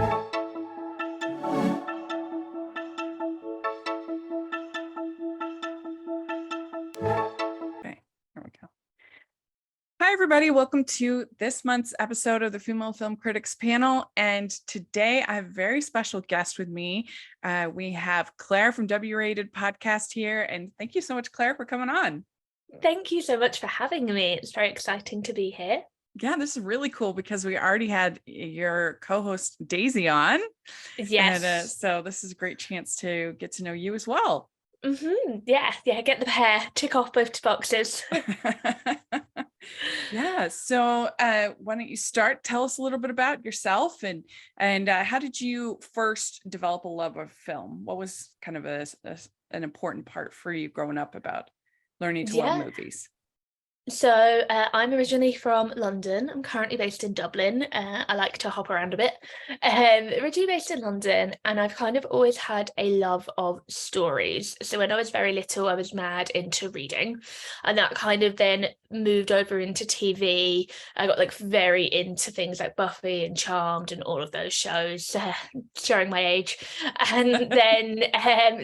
Okay, there we go. Hi, everybody. Welcome to this month's episode of the Female Film Critics Panel. And today I have a very special guest with me. We have Claire from W Rated Podcast here. And thank you so much, Claire, for coming on. Thank you so much for having me. It's very exciting to be here. Yeah, this is really cool because we already had your co-host Daisy on. Yes. And so this is a great chance to get to know you as well. Yeah, get the pair, tick off both boxes. Yeah, so why don't you start? Tell us a little bit about yourself and how did you first develop a love of film? What was kind of an important part for you growing up about learning to love movies? So I'm originally from London. I'm currently based in Dublin. I like to hop around a bit. Originally based in London, and I've kind of always had a love of stories. So when I was very little, I was mad into reading, and that kind of then moved over into TV. I got like very into things like Buffy and Charmed and all of those shows, showing my age. And then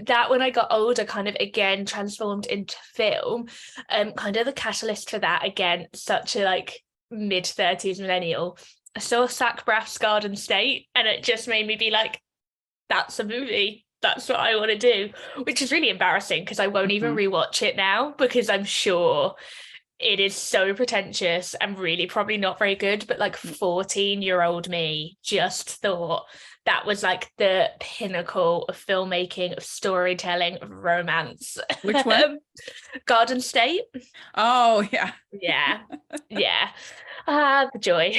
that when I got older kind of again transformed into film. Kind of the catalyst for that, again, such a like mid-30s millennial. I saw Zach Braff's Garden State and it just made me be like, that's a movie. That's what I want to do, which is really embarrassing because I won't even rewatch it now because I'm sure it is so pretentious and really probably not very good. But like 14-year-old me just thought that was like the pinnacle of filmmaking, of storytelling, of romance. Which one? Garden State. Oh, yeah. Yeah. The joy.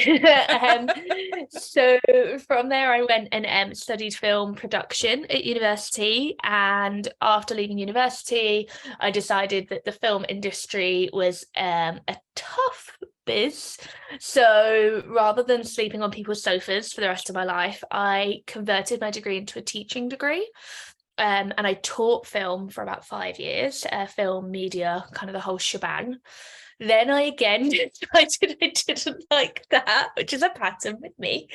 So from there I went and studied film production at university, and after leaving university I decided that the film industry was a tough biz. So rather than sleeping on people's sofas for the rest of my life, I converted my degree into a teaching degree. And I taught film for about 5 years, film, media, kind of the whole shebang. Then I again decided I didn't like that, which is a pattern with me.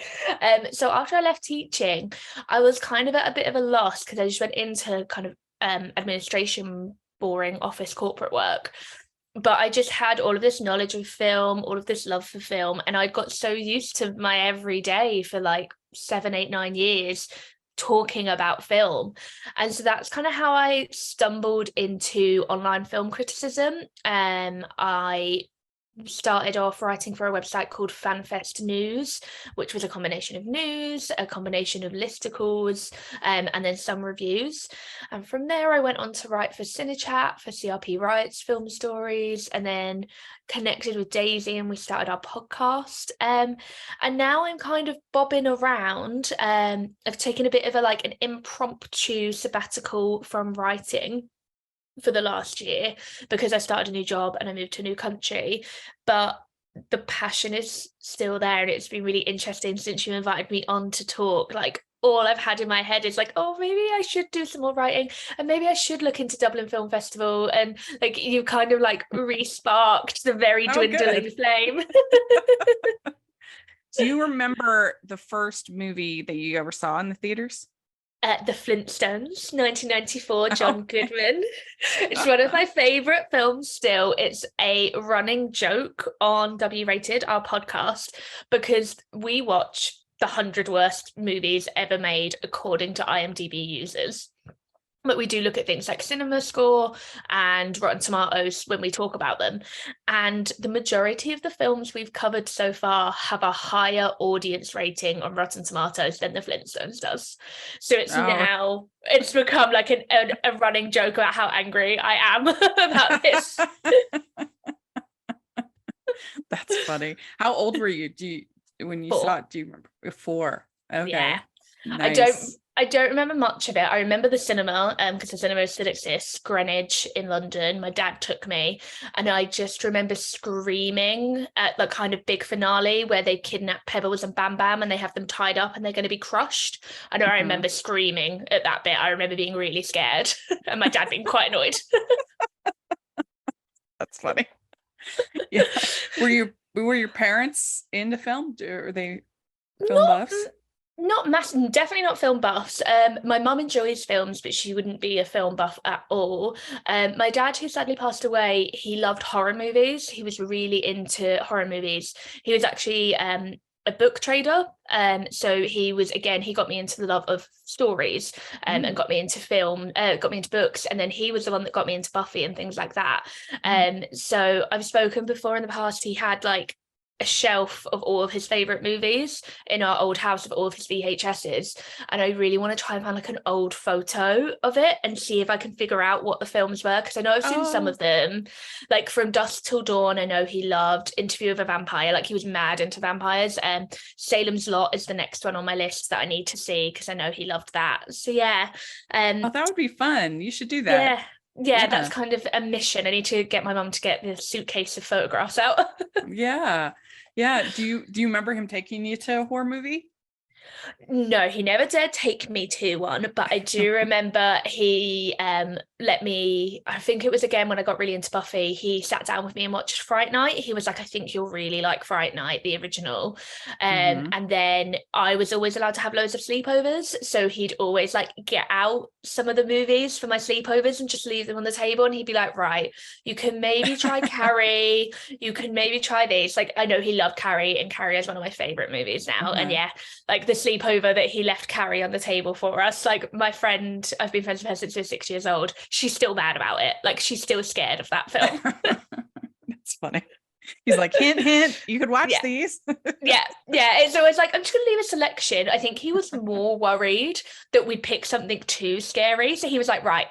So after I left teaching, I was kind of at a bit of a loss because I just went into kind of administration, boring office corporate work. But I just had all of this knowledge of film, all of this love for film, and I got so used to my everyday for like 7, 8, 9 years talking about film. And so that's kind of how I stumbled into online film criticism. I started off writing for a website called FanFest News, which was a combination of news, a combination of listicles, and then some reviews. And from there, I went on to write for CineChat, for CRP Writes Film Stories, and then connected with Daisy and we started our podcast. And now I'm kind of bobbing around. I've taken a bit of an impromptu sabbatical from writing for the last year because I started a new job and I moved to a new country, but the passion is still there, and it's been really interesting since you invited me on to talk. Like, all I've had in my head is like, oh, maybe I should do some more writing and maybe I should look into Dublin Film Festival, and like you kind of like re-sparked the very dwindling flame. Do you remember the first movie that you ever saw in the theaters? The Flintstones, 1994, John Goodman. It's one of my favorite films still. It's a running joke on W Rated, our podcast, because we watch the 100 worst movies ever made according to IMDb users. But we do look at things like Cinema Score and Rotten Tomatoes when we talk about them. And the majority of the films we've covered so far have a higher audience rating on Rotten Tomatoes than the Flintstones does. So it's become like a running joke about how angry I am about this. That's funny. How old were you? When you saw it? Do you remember? 4. Okay. Yeah. Nice. I don't remember much of it. I remember the cinema, because the cinema still exists, Greenwich in London. My dad took me, and I just remember screaming at the kind of big finale where they kidnap Pebbles and Bam Bam and they have them tied up and they're going to be crushed. I know I remember screaming at that bit. I remember being really scared and my dad being quite annoyed. That's funny. Yeah. Were your parents into film? Are they film buffs? Not massive, definitely not film buffs. My mum enjoys films, but she wouldn't be a film buff at all. My dad, who sadly passed away, he loved horror movies. He was really into horror movies. He was actually a book trader. So he got me into the love of stories, and got me into film, got me into books, and then he was the one that got me into Buffy and things like that. So I've spoken before in the past. He had like a shelf of all of his favorite movies in our old house, of all of his VHSs, and I really want to try and find like an old photo of it and see if I can figure out what the films were, because I know I've seen some of them, like From Dusk Till Dawn. I know he loved Interview with a Vampire, like he was mad into vampires, and Salem's Lot is the next one on my list that I need to see because I know he loved that. So yeah, Oh, that would be fun. You should do that. yeah, that's kind of a mission. I need to get my mum to get the suitcase of photographs out. Yeah. Yeah. Do you remember him taking you to a horror movie? No, he never did take me to one, but I do remember he let me, I think it was again when I got really into Buffy, he sat down with me and watched Fright Night. He was like, I think you'll really like Fright Night, the original. And then I was always allowed to have loads of sleepovers. So he'd always like get out some of the movies for my sleepovers and just leave them on the table. And he'd be like, right, you can maybe try Carrie, you can maybe try these. Like, I know he loved Carrie, and Carrie is one of my favorite movies now. And yeah, like the sleepover that he left Carrie on the table for us, like my friend, I've been friends with her since we were 6 years old, she's still mad about it. Like she's still scared of that film. That's funny. He's like, hint, hint, you could watch these. yeah. It's always like, I'm just gonna leave a selection. I think he was more worried that we'd pick something too scary. So he was like, right,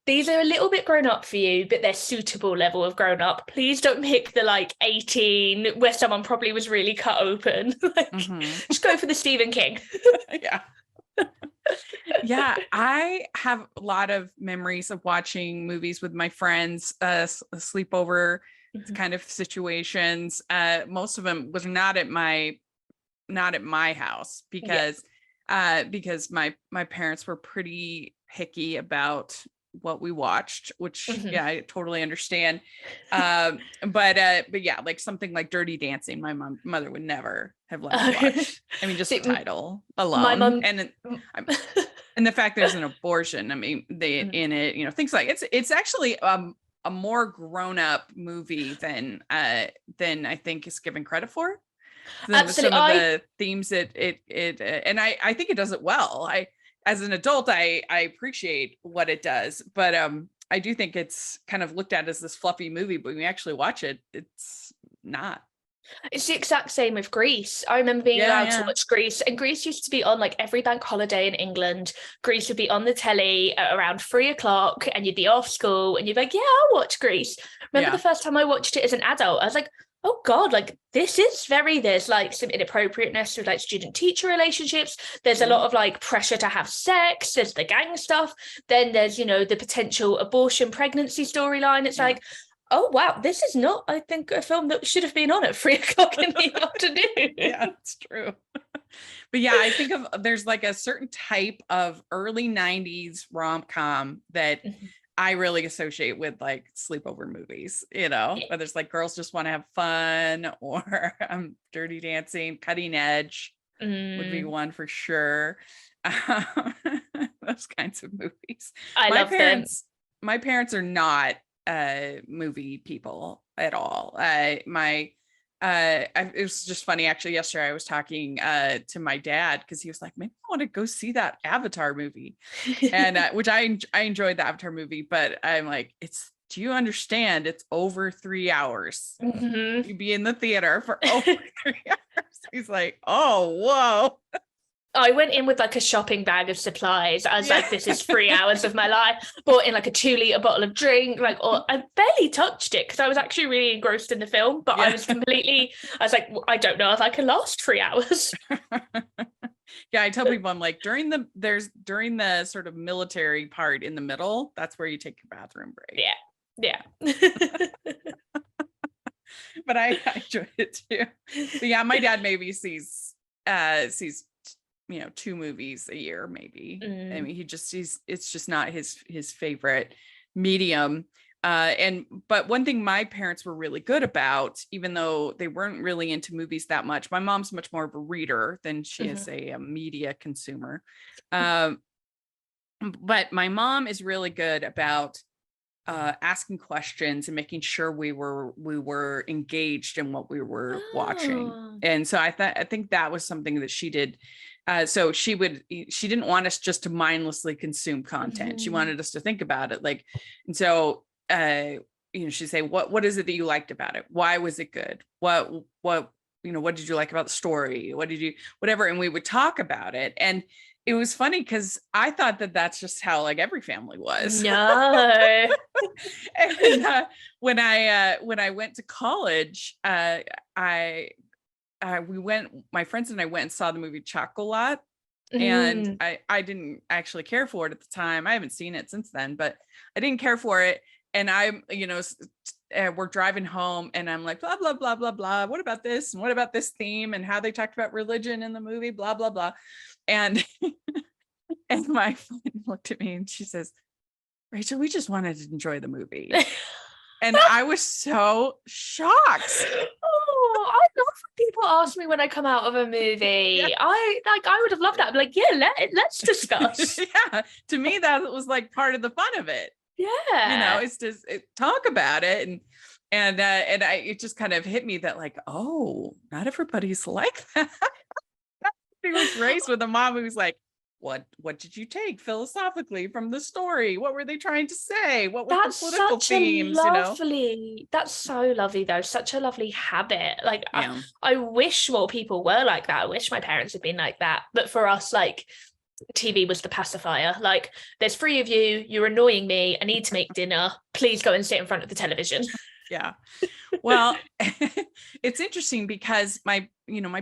these are a little bit grown up for you, but they're suitable level of grown up. Please don't pick the like 18 where someone probably was really cut open. Like, just go for the Stephen King. Yeah. Yeah, I have a lot of memories of watching movies with my friends, sleepover kind of situations. Most of them was not at my house because my parents were pretty picky about what we watched, which I totally understand. But yeah, like something like Dirty Dancing, my mother would never have let me watch. I mean, just the title alone, my mom and the fact there's an abortion. I mean, they in it, things like it's actually a more grown up movie than I think is given credit for. Absolutely. Some of the themes and I think it does it well. As an adult, I appreciate what it does, but I do think it's kind of looked at as this fluffy movie, but when you actually watch it, it's not. It's the exact same with Greece. I remember being allowed to watch Greece, and Greece used to be on like every bank holiday in England. Greece would be on the telly at around 3 o'clock, and you'd be off school, and you'd be like, "Yeah, I'll watch Greece." Remember the first time I watched it as an adult, I was like, "Oh God, like this is there's like some inappropriateness with like student-teacher relationships. There's a lot of like pressure to have sex. There's the gang stuff. Then there's the potential abortion pregnancy storyline. It's like." Oh wow, this is not, I think, a film that should have been on at 3 o'clock in the afternoon. Yeah, it's true. But yeah, I think there's like a certain type of early 90s rom-com that I really associate with like sleepover movies, whether it's like Girls Just Want to Have Fun or Dirty Dancing, Cutting Edge would be one for sure. Those kinds of movies. I love them. My parents are not movie people at all. It was just funny actually. Yesterday I was talking to my dad because he was like, maybe I want to go see that Avatar movie, and which I enjoyed the Avatar movie, but I'm like, do you understand? It's over 3 hours. You'd be in the theater for over 3 hours. He's like, oh, whoa. I went in with like a shopping bag of supplies. I was like, this is 3 hours of my life. Bought in like a 2-liter bottle of drink. Like, or I barely touched it because I was actually really engrossed in the film. But I was like, I don't know if I can last 3 hours. Yeah, I tell people, I'm like, during the sort of military part in the middle, that's where you take your bathroom break. Yeah. But I enjoyed it too. But yeah, my dad maybe sees 2 movies a year, maybe. I mean, it's just not his favorite medium. But one thing my parents were really good about, even though they weren't really into movies that much, my mom's much more of a reader than she is a media consumer. But my mom is really good about asking questions and making sure we were engaged in what we were watching. Oh. And so I think that was something that she did. So she didn't want us just to mindlessly consume content. She wanted us to think about it. Like, and so she'd say, what is it that you liked about it? Why was it good? What what did you like about the story? Whatever. And we would talk about it. And it was funny because I thought that that's just how like every family was. No. And when I went to college, my friends and I went and saw the movie Chocolat. And I didn't actually care for it at the time. I haven't seen it since then, but I didn't care for it. And I'm, we're driving home and I'm like, blah, blah, blah, blah, blah. What about this? And what about this theme and how they talked about religion in the movie, blah, blah, blah. And, and my friend looked at me and she says, Rachel, we just wanted to enjoy the movie. And I was so shocked. Oh, I love when people ask me when I come out of a movie. Yeah. I would have loved that. I'm like, yeah, let's discuss. Yeah. To me, that was like part of the fun of it. Yeah. It's just talk about it. And it just kind of hit me that like, oh, not everybody's like that. I was raised with a mom who's like, what did you take philosophically from the story? What were they trying to say? What were the political themes? That's so lovely though. Such a lovely habit. Like Yeah. I wish more people were like that. I wish my parents had been like that. But for us, like TV was the pacifier. Like there's 3 of you, you're annoying me. I need to make dinner. Please go and sit in front of the television. Yeah. Well, it's interesting because my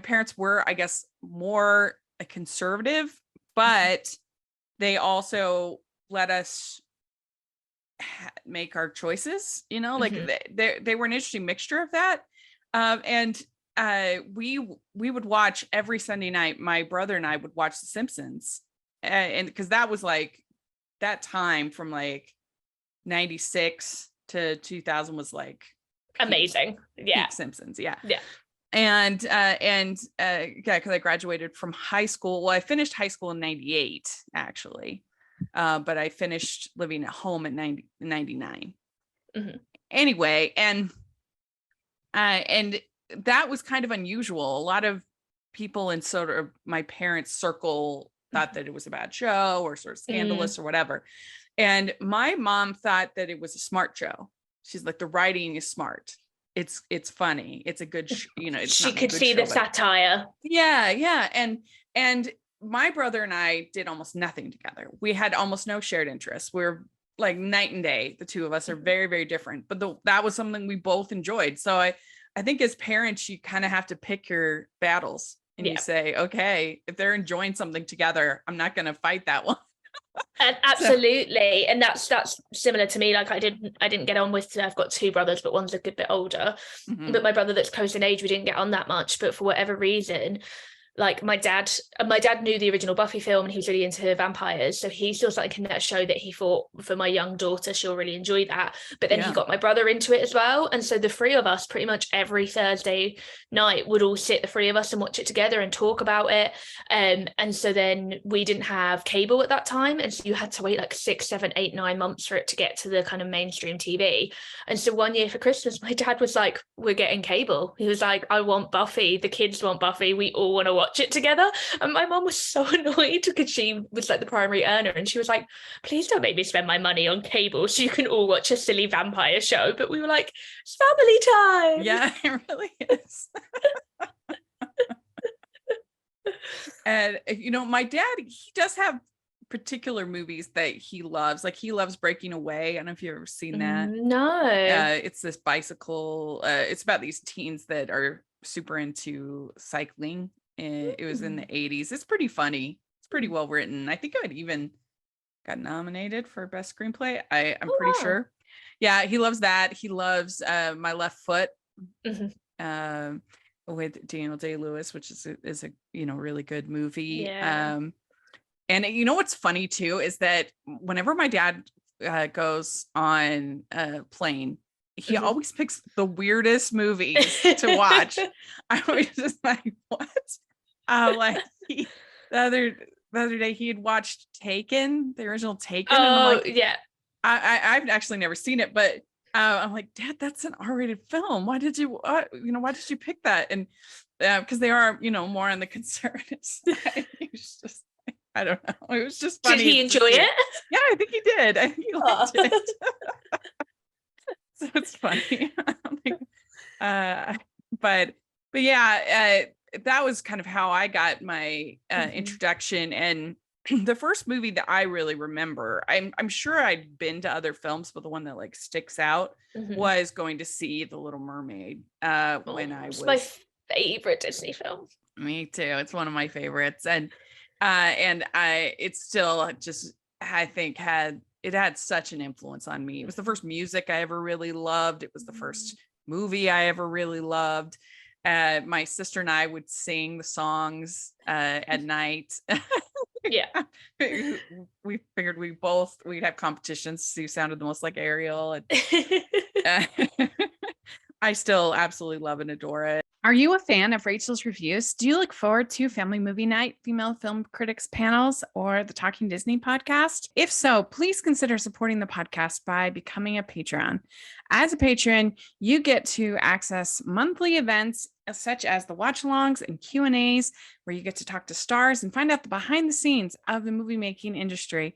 parents were, I guess, more conservative, but they also let us make our choices, like they were an interesting mixture of that. And we would watch every Sunday night. My brother and I would watch The Simpsons. And because that was like that time from like 96 to 2000 was like amazing. Yeah. Peak Simpsons. Yeah. Yeah. And yeah, because I graduated from high school. Well, I finished high school in 98, actually. But I finished living at home at 99. Anyway, and that was kind of unusual. A lot of people in sort of my parents' circle thought that it was a bad show or sort of scandalous or whatever. And my mom thought that it was a smart show. She's like, the writing is smart. It's funny. It's a good, it's she could see the satire. Yeah. And my brother and I did almost nothing together. We had almost no shared interests. We're like night and day. The two of us are very, very different, but that was something we both enjoyed. So I think as parents, you kind of have to pick your battles and you say, okay, if they're enjoying something together, I'm not going to fight that one. And absolutely. And that's similar to me. Like I didn't get on with, I've got 2 brothers, but one's a good bit older, but my brother that's close in age, we didn't get on that much, but for whatever reason, like my dad knew the original Buffy film and he was really into vampires. So he saw something in that show that he thought for my young daughter, she'll really enjoy that. But then he got my brother into it as well. And so the 3 of us pretty much every Thursday night would all sit, the 3 of us, and watch it together and talk about it. And so then we didn't have cable at that time. And so you had to wait like 6, 7, 8, 9 months for it to get to the kind of mainstream TV. And so one year for Christmas, my dad was like, we're getting cable. He was like, I want Buffy. The kids want Buffy. We all want to watch it together. And my mom was so annoyed because she was like the primary earner and she was like, please don't make me spend my money on cable so you can all watch a silly vampire show. But we were like, it's family time. Yeah, it really is. And my dad, he does have particular movies that he loves. Like he loves Breaking Away. I don't know if you've ever seen that. No. It's this bicycle. It's about these teens that are super into cycling. It was in the 80s. It's pretty funny. It's pretty well written. I think it even got nominated for best screenplay. I'm pretty sure. Yeah, he loves that. He loves My Left Foot with Daniel Day-Lewis, which is a really good movie. Yeah. And what's funny too is that whenever my dad goes on a plane, he Mhm. always picks the weirdest movies to watch. I was just like, what? Like the other day he had watched Taken, the original Taken, and I'm Oh, like, yeah. I've actually never seen it, but I'm like, Dad, that's an R-rated film. Why did you pick that? And because they are, more on the conservative side. He was just, I don't know. It was just Did funny he to enjoy see it. it? Yeah, I think he did. I think he Oh. liked it. So it's funny. Like, uh, but yeah, that was kind of how I got my introduction. And the first movie that I really remember, I'm sure I'd been to other films, but the one that like sticks out Mhm. was going to see The Little Mermaid when I It's my was. favorite Disney film. Me too. It's one of my favorites, and it's still just, I think, had such an influence on me. It was the first music I ever really loved. It was the first movie I ever really loved. My sister and I would sing the songs at night. Yeah. We figured we'd have competitions to see who sounded the most like Ariel. And, I still absolutely love and adore it. Are you a fan of Rachel's Reviews? Do you look forward to Family Movie Night, Female Film Critics panels, or the Talking Disney podcast? If so, please consider supporting the podcast by becoming a Patreon. As a patron, you get to access monthly events such as the watch-alongs and Q&As, where you get to talk to stars and find out the behind the scenes of the movie making industry.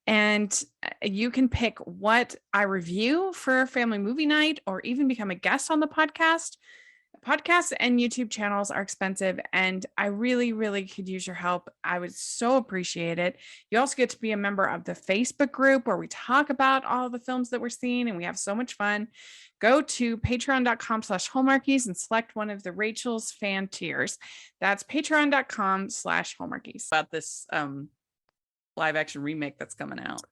And you can pick what I review for Family Movie Night or even become a guest on the podcast. Podcasts and YouTube channels are expensive, and I really, really could use your help. I would so appreciate it. You also get to be a member of the Facebook group where we talk about all the films that we're seeing, and we have so much fun. Go to patreon.com/hallmarkies and select one of the Rachel's fan tiers. That's patreon.com/hallmarkies. About this live action remake that's coming out.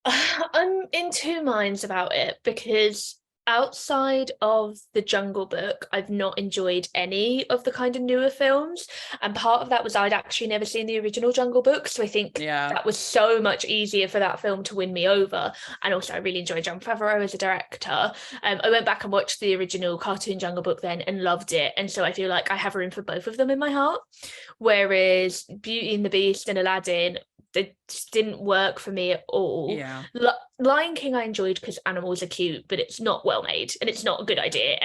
I'm in two minds about it because outside of The Jungle Book, I've not enjoyed any of the kind of newer films. And part of that was I'd actually never seen the original Jungle Book. So I think that was so much easier for that film to win me over. And also, I really enjoyed Jon Favreau as a director. I went back and watched the original cartoon Jungle Book then and loved it. And so I feel like I have room for both of them in my heart. Whereas Beauty and the Beast and Aladdin, they just didn't work for me at all. Yeah. Lion King I enjoyed because animals are cute, but it's not well made and it's not a good idea.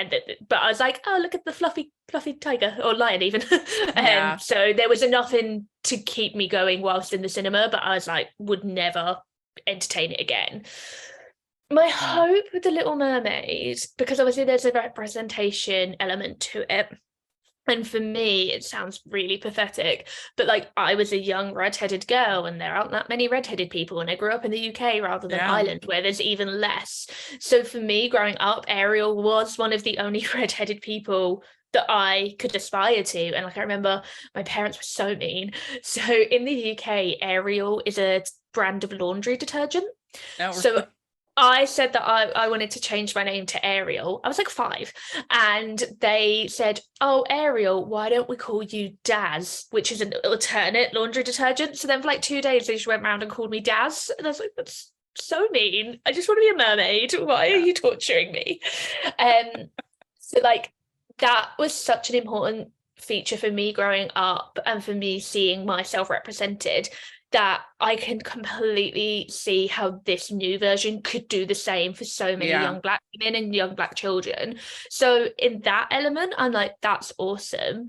But I was like, oh, look at the fluffy tiger or lion even. Yeah. So there was enough in to keep me going whilst in the cinema, but I was like, would never entertain it again. My hope with The Little Mermaid, because obviously there's a representation element to it. And for me, it sounds really pathetic, but like I was a young redheaded girl and there aren't that many redheaded people. And I grew up in the UK rather than Ireland, where there's even less. So for me, growing up, Ariel was one of the only redheaded people that I could aspire to. And like I remember my parents were so mean. So in the UK, Ariel is a brand of laundry detergent. Oh, So really? I said that I wanted to change my name to Ariel. I was like 5. And they said, oh, Ariel, why don't we call you Daz, which is an alternate laundry detergent. So then for like 2 days, they just went around and called me Daz. And I was like, that's so mean. I just want to be a mermaid. Why are you torturing me? So like that was such an important feature for me growing up and for me seeing myself represented, that I can completely see how this new version could do the same for so many young Black women and young Black children. So in that element, I'm like, that's awesome.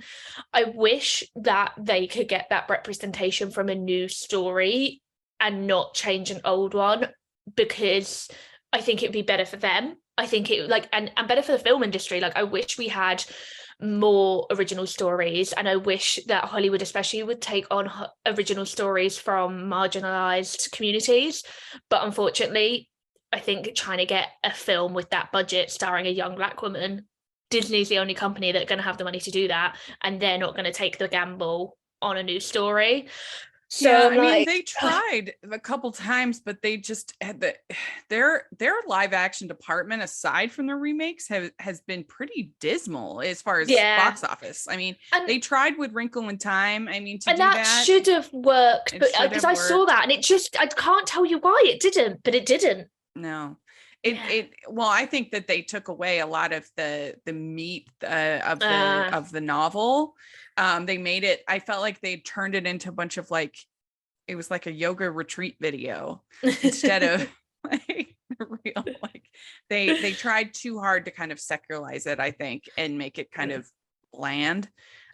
I wish that they could get that representation from a new story and not change an old one, because I think it'd be better for them. I think it like and better for the film industry. Like I wish we had more original stories, and I wish that Hollywood especially would take on original stories from marginalized communities. But unfortunately, I think trying to get a film with that budget starring a young Black woman, Disney's the only company that's going to have the money to do that, and they're not going to take the gamble on a new story. So Yeah, I'm I mean, like, they tried a couple times, but they just had their live action department, aside from the remakes, has been pretty dismal as far as yeah. box office. I mean, And they tried with Wrinkle in Time. I mean, to and do that that, should have worked, it but should because have I saw worked. that and it just, I can't tell you why it didn't, but it didn't. No. Yeah. Well, I think that they took away a lot of the meat Uh, of the novel. They made it, I felt like they turned it into a bunch of like, it was like a yoga retreat video instead of like real, like they tried too hard to kind of secularize it, I think, and make it kind of bland.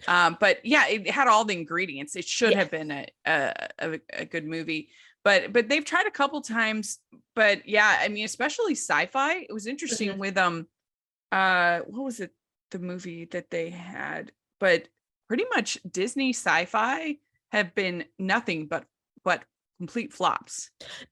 But yeah, it had all the ingredients. It should yeah. have been a good movie. But they've tried a couple times. But yeah, I mean, especially sci-fi. It was interesting with what was it, the movie that they had? But pretty much Disney sci-fi have been nothing but complete flops.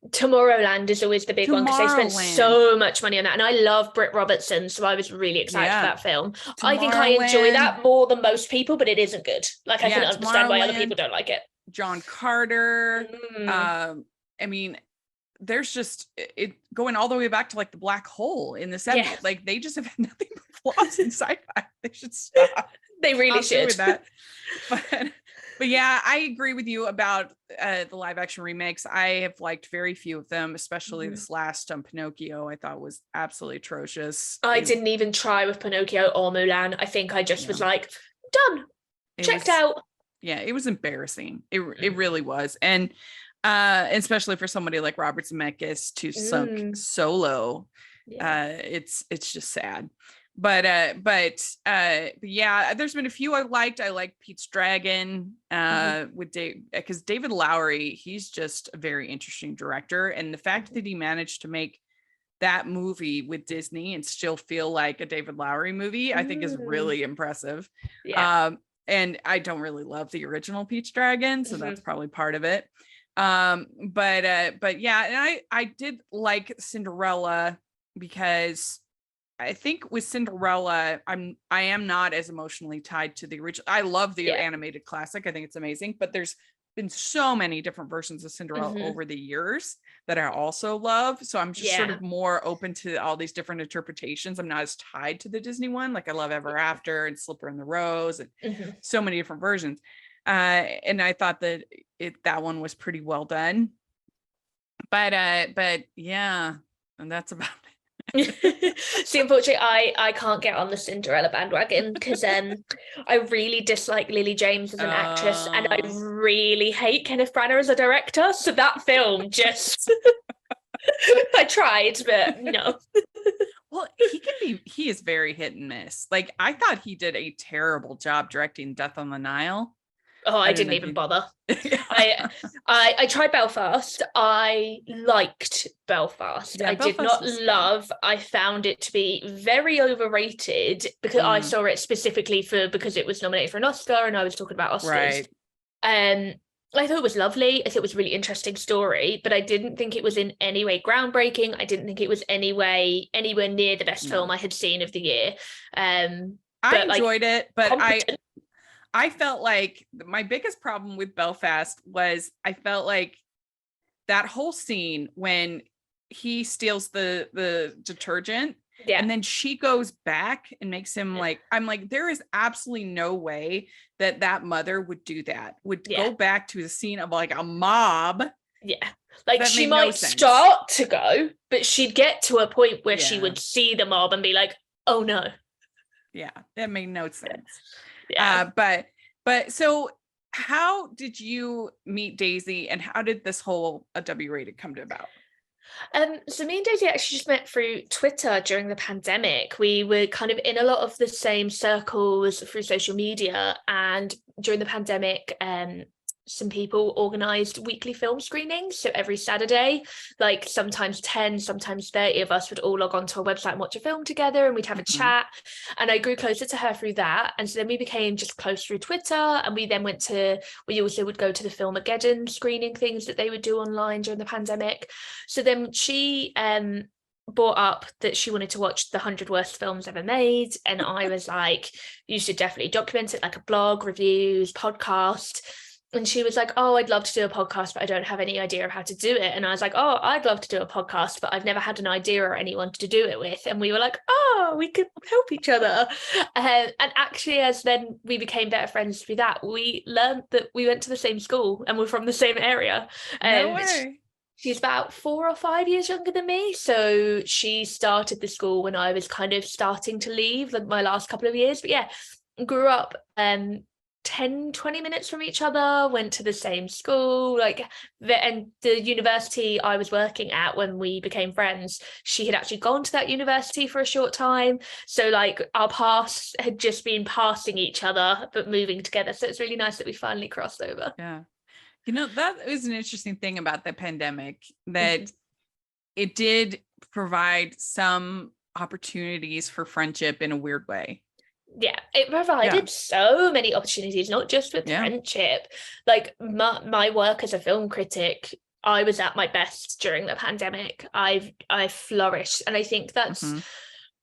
Tomorrowland is always the big one because they spent Tomorrowland. so much money on that. And I love Britt Robertson, so I was really excited for Yeah. that film. I think I enjoy Tomorrowland. that more than most people, but it isn't good. Like, I can Yeah, understand why other Tomorrowland, people don't like it. John Carter. Mm, I mean, there's just it going all the way back to like the Black Hole in the 70s. yeah, Like they just have had nothing but flaws in sci-fi. They should stop. they really Stop doing should. that. But yeah, I agree with you about the live action remakes. I have liked very few of them, especially this last Pinocchio. I thought was absolutely atrocious. I didn't even try with Pinocchio or Mulan. I think I just was like, done, checked out. Yeah, it was embarrassing. It really was. And especially for somebody like Robert Zemeckis to sunk solo, it's just sad. But yeah, there's been a few I liked. I like Pete's Dragon with Dave, because David Lowery, he's just a very interesting director, and the fact that he managed to make that movie with Disney and still feel like a David Lowery movie, I think is really impressive. Yeah. And I don't really love the original Pete's Dragon, so that's probably part of it. But yeah, and I did like Cinderella because I think with Cinderella, I am not as emotionally tied to the original. I love the animated classic. I think it's amazing, but there's been so many different versions of Cinderella over the years that I also love. So I'm just sort of more open to all these different interpretations. I'm not as tied to the Disney one. Like I love Ever After and Slipper and the Rose and so many different versions. And I thought that that one was pretty well done. But yeah, and that's about it. See, unfortunately, I can't get on the Cinderella bandwagon because I really dislike Lily James as an actress, and I really hate Kenneth Branagh as a director. So that film just I tried, but no. Well, he is very hit and miss. Like I thought he did a terrible job directing Death on the Nile. Oh, I didn't even bother. I tried Belfast. I liked Belfast. Yeah, I did not love. I found it to be very overrated because I saw it specifically because it was nominated for an Oscar, and I was talking about Oscars. Right. I thought it was lovely. I thought it was a really interesting story, but I didn't think it was in any way groundbreaking. I didn't think it was anywhere near the best film I had seen of the year. I enjoyed it, but I felt like my biggest problem with Belfast was I felt like that whole scene when he steals the detergent and then she goes back and makes him like, I'm like, there is absolutely no way that mother would do that, would go back to the scene of like a mob. Yeah. Like she might start to go, but she'd get to a point where she would see the mob and be like, oh no. Yeah, that made no sense. Yeah. But so how did you meet Daisy, and how did this whole W Rated come to about? So me and Daisy actually just met through Twitter during the pandemic. We were kind of in a lot of the same circles through social media, and during the pandemic, some people organized weekly film screenings. So every Saturday, like sometimes 10, sometimes 30 of us would all log onto a website and watch a film together, and we'd have a chat. And I grew closer to her through that. And so then we became just close through Twitter. And we then we also would go to the Filmageddon screening things that they would do online during the pandemic. So then she brought up that she wanted to watch the 100 worst films ever made. And I was like, you should definitely document it, like a blog, reviews, podcast. And she was like, oh, I'd love to do a podcast, but I don't have any idea of how to do it. And I was like, oh, I'd love to do a podcast, but I've never had an idea or anyone to do it with. And we were like, oh, we could help each other. And actually, as then we became better friends through that, we learned that we went to the same school and we're from the same area. No way. She's about 4 or 5 years younger than me. So she started the school when I was kind of starting to leave, like my last couple of years. But yeah, grew up 10, 20 minutes from each other, went to the same school, and the university I was working at when we became friends, she had actually gone to that university for a short time. So like our paths had just been passing each other, but moving together. So it's really nice that we finally crossed over. Yeah. That was an interesting thing about the pandemic, that it did provide some opportunities for friendship in a weird way. Yeah, it provided so many opportunities, not just with friendship. Like my work as a film critic, I was at my best during the pandemic. I've flourished, and I think that's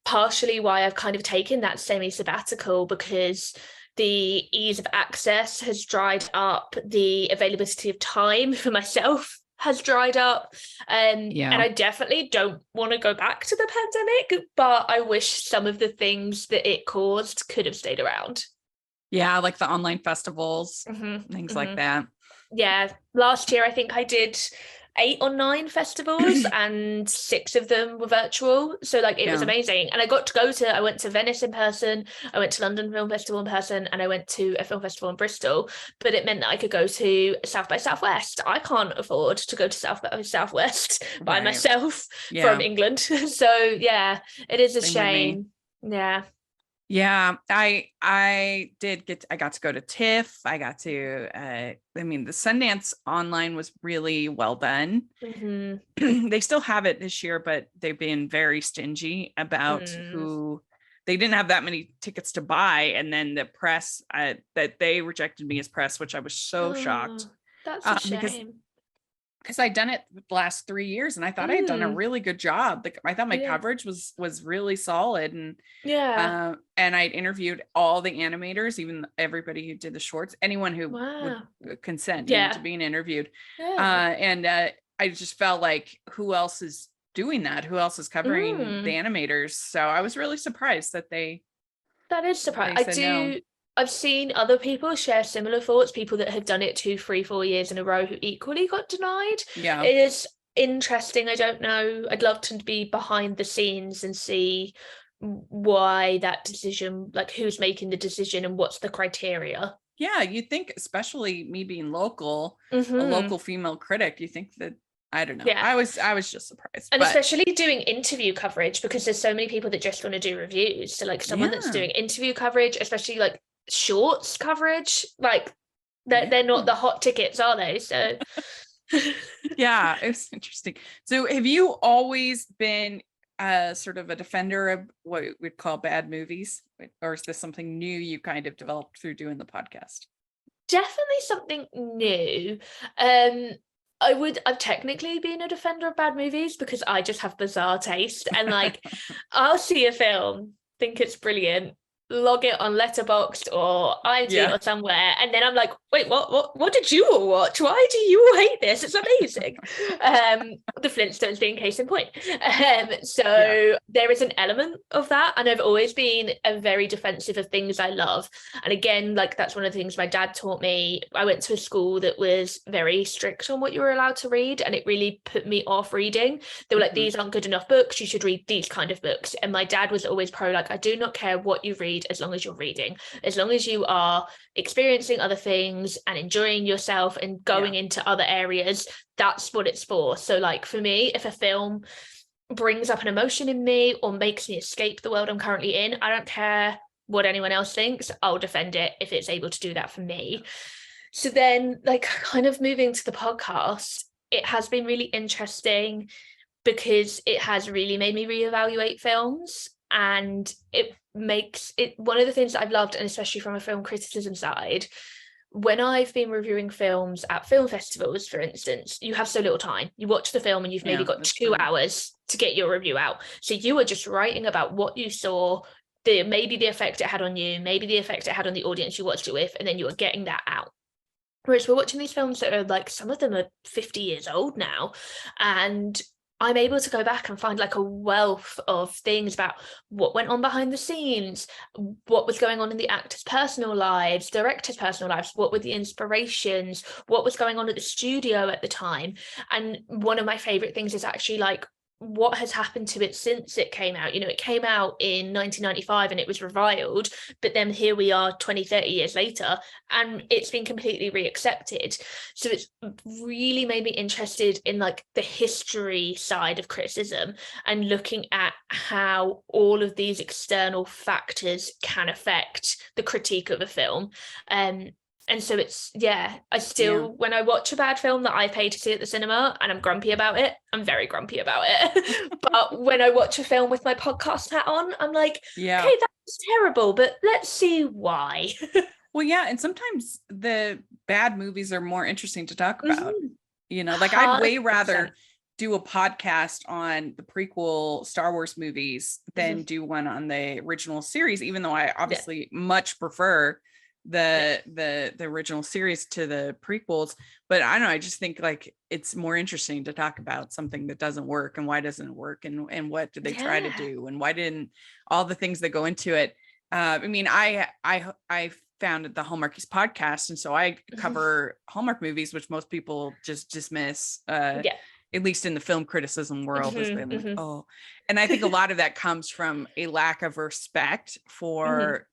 partially why I've kind of taken that semi-sabbatical, because the ease of access has dried up, the availability of time for myself has dried up, and I definitely don't want to go back to the pandemic, but I wish some of the things that it caused could have stayed around. Yeah, like the online festivals, things like that. Yeah, last year I think I did 8 or 9 festivals and 6 of them were virtual, so like it was amazing. And I went to Venice in person, I went to London Film Festival in person, and I went to a film festival in Bristol, but it meant that I could go to South by Southwest. I can't afford to go to South by Southwest by myself from England. So yeah, it is a shame. Yeah, I got to go to TIFF. I got to, the Sundance online was really well done. They still have it this year, but they've been very stingy about they didn't have that many tickets to buy. And then the press, that they rejected me as press, which I was so shocked. That's a shame. Because I'd done it the last 3 years and I thought I had done a really good job. Like I thought my coverage was really solid, and and I'd interviewed all the animators, even everybody who did the shorts, anyone who would consent to being interviewed. And I just felt like, who else is doing that? Who else is covering the animators? So I was really surprised that that is surprising. I've seen other people share similar thoughts, people that have done it 2, 3, 4 years in a row who equally got denied. Yeah. It is interesting. I don't know. I'd love to be behind the scenes and see why that decision, like who's making the decision and what's the criteria. Yeah, you think, especially me being local, a local female critic, you think that, I don't know. Yeah. I was just surprised. And especially doing interview coverage, because there's so many people that just want to do reviews. So like someone that's doing interview coverage, especially like shorts coverage, like they're not the hot tickets, are they? So yeah, it's interesting. So have you always been sort of a defender of what we'd call bad movies, or is this something new you kind of developed through doing the podcast? Definitely something new. I've technically been a defender of bad movies because I just have bizarre taste, and like I'll see a film, think it's brilliant, log it on Letterboxd or IMDb or somewhere, and then I'm like, wait, what did you all watch? Why do you all hate this? It's amazing. The Flintstones being case in point. So there is an element of that, and I've always been a very defensive of things I love. And again, like that's one of the things my dad taught me. I went to a school that was very strict on what you were allowed to read, and it really put me off reading. They were like, these aren't good enough books, you should read these kind of books. And my dad was always pro, like, I do not care what you read as long as you're reading, as long as you are experiencing other things and enjoying yourself and going into other areas, that's what it's for. So like for me, if a film brings up an emotion in me or makes me escape the world I'm currently in, I don't care what anyone else thinks, I'll defend it if it's able to do that for me. So then like kind of moving to the podcast, it has been really interesting because it has really made me reevaluate films. And it makes it one of the things that I've loved, and especially from a film criticism side, when I've been reviewing films at film festivals, for instance, you have so little time. You watch the film and you've maybe got 2 hours to get your review out. So you are just writing about what you saw, maybe the effect it had on you, maybe the effect it had on the audience you watched it with, and then you are getting that out. Whereas we're watching these films that are like, some of them are 50 years old now, and I'm able to go back and find like a wealth of things about what went on behind the scenes, what was going on in the actors' personal lives, directors' personal lives, what were the inspirations, what was going on at the studio at the time. And one of my favorite things is actually like what has happened to it since it came out. It came out in 1995 and it was reviled, but then here we are 20, 30 years later, and it's been completely reaccepted. So it's really made me interested in like the history side of criticism and looking at how all of these external factors can affect the critique of a film. And so it's, I still, when I watch a bad film that I pay to see at the cinema and I'm grumpy about it, I'm very grumpy about it. But when I watch a film with my podcast hat on, I'm like, okay, that's terrible, but let's see why. Well, yeah. And sometimes the bad movies are more interesting to talk about. Like 100%. I'd way rather do a podcast on the prequel Star Wars movies than do one on the original series, even though I obviously much prefer the original series to the prequels. But I don't know, I just think like it's more interesting to talk about something that doesn't work and why doesn't it work, and what did they try to do, and why didn't all the things that go into it. I mean, I founded the Hallmarkies podcast, and so I cover Hallmark movies, which most people just dismiss, at least in the film criticism world, as being like, oh. And I think a lot of that comes from a lack of respect for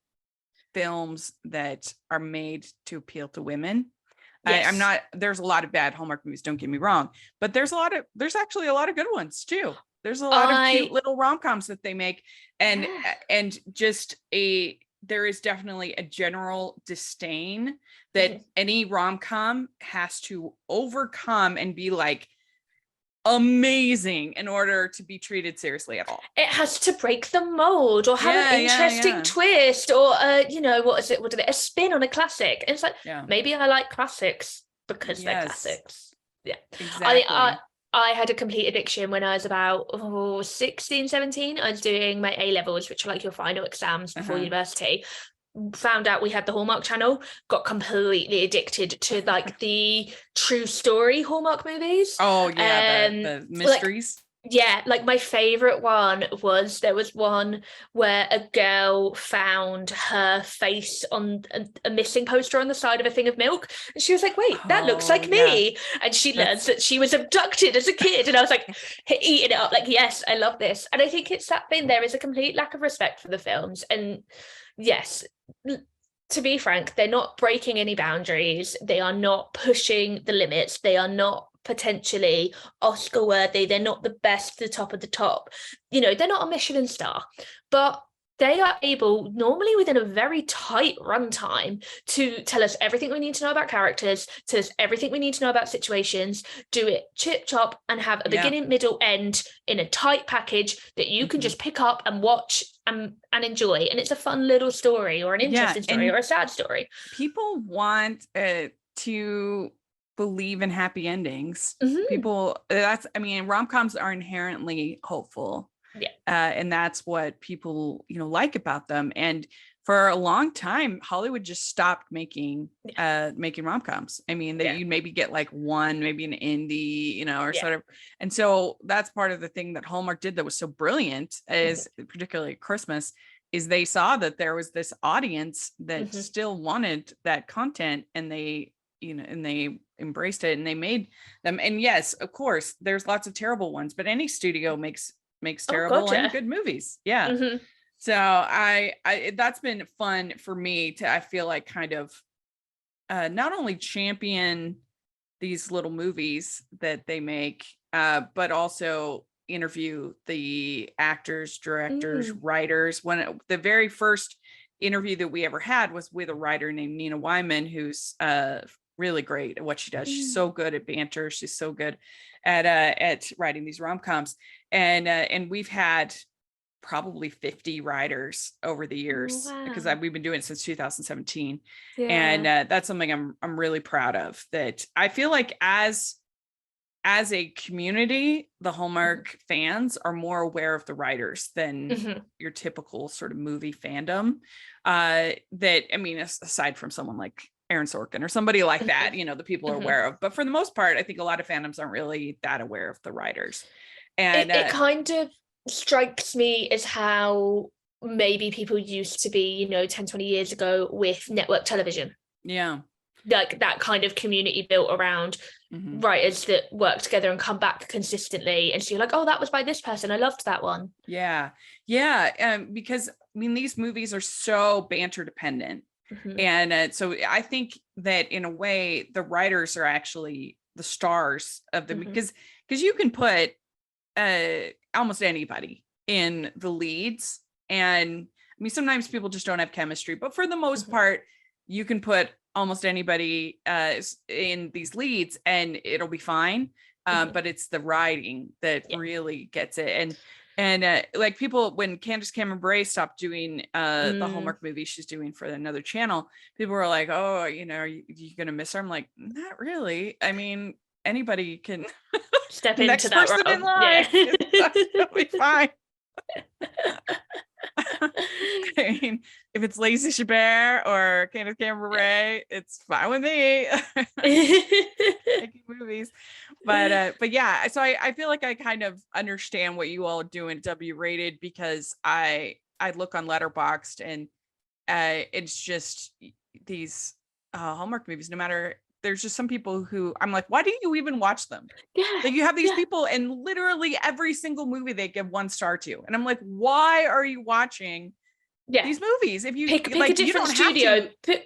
films that are made to appeal to women. I'm not, there's a lot of bad Hallmark movies, don't get me wrong, but there's actually a lot of good ones too. There's a lot of cute little rom-coms that they make, and just there is definitely a general disdain that any rom-com has to overcome and be like amazing in order to be treated seriously at all. It has to break the mold or have an interesting twist, or what is it? What is it? A spin on a classic. And it's like, maybe I like classics because they're classics. Yeah, exactly. I had a complete addiction when I was about 16, 17. I was doing my A-levels, which are like your final exams before university. Found out we had the Hallmark channel, got completely addicted to like the true story Hallmark movies. Oh yeah, the mysteries. Like my favorite one was, there was one where a girl found her face on a missing poster on the side of a thing of milk, and she was like, wait, that looks like me. And she learns that she was abducted as a kid, and I was like eating it up like, yes, I love this. And I think it's that thing, there is a complete lack of respect for the films, and yes, to be frank, they're not breaking any boundaries, they are not pushing the limits, they are not potentially Oscar worthy, they're not the best, the top of the top, they're not a Michelin star, but they are able, normally within a very tight runtime, to tell us everything we need to know about characters, tell us everything we need to know about situations, do it chip chop, and have a beginning, middle, end in a tight package that you can just pick up and watch and enjoy. And it's a fun little story, or an interesting story, or a sad story. People want to believe in happy endings. Rom-coms are inherently hopeful. And that's what people like about them. And for a long time, Hollywood just stopped making rom-coms. I mean, you maybe get like one, maybe an indie, or sort of. And so that's part of the thing that Hallmark did that was so brilliant, is particularly at Christmas, is they saw that there was this audience that still wanted that content, and they embraced it, and they made them. And yes, of course, there's lots of terrible ones, but any studio makes terrible and good movies. So I that's been fun for me to, I feel like, kind of not only champion these little movies that they make, but also interview the actors, directors, writers. The very first interview that we ever had was with a writer named Nina Wyman, who's really great at what she does. She's so good at banter. She's so good at writing these rom-coms. And we've had probably 50 writers over the years, because we've been doing it since 2017. And that's something I'm really proud of, that I feel like as a community, the Hallmark fans are more aware of the writers than your typical sort of movie fandom. Aside from someone like Aaron Sorkin or somebody like that, you know, the people are Mhm. aware of. But for the most part, I think a lot of fandoms aren't really that aware of the writers. And It kind of strikes me as how maybe people used to be, 10, 20 years ago with network television. yeah. Like that kind of community built around Mm-hmm. writers that work together and come back consistently. And so you're like, oh, that was by this person. I loved that one. Yeah. Yeah. Because I mean, these movies are so banter dependent. Mm-hmm. And so I think that in a way, the writers are actually the stars of the, Mm-hmm. because you can put almost anybody in the leads. And I mean, sometimes people just don't have chemistry, but for the most part, you can put almost anybody in these leads and it'll be fine. But it's the writing that really gets it. And like people, when Candace Cameron Bure stopped doing the Hallmark movie she's doing for another channel, people were like, oh, you know, are you gonna miss her? I'm like, not really. I mean, anybody can step the into next that person role. in line. It'll be fine. I mean, if it's Lacey Chabert or Candace Cameron Bure, it's fine with me. Making movies. But yeah, so I feel like I kind of understand what you all do in W Rated, because I look on Letterboxd and it's just these Hallmark movies, no matter, there's just some people who I'm like, why do you even watch them? Yeah. Like you have these Yeah. people and literally every single movie they give 1 star to. And I'm like, why are you watching these movies? If you pick like, a different you don't studio. have to,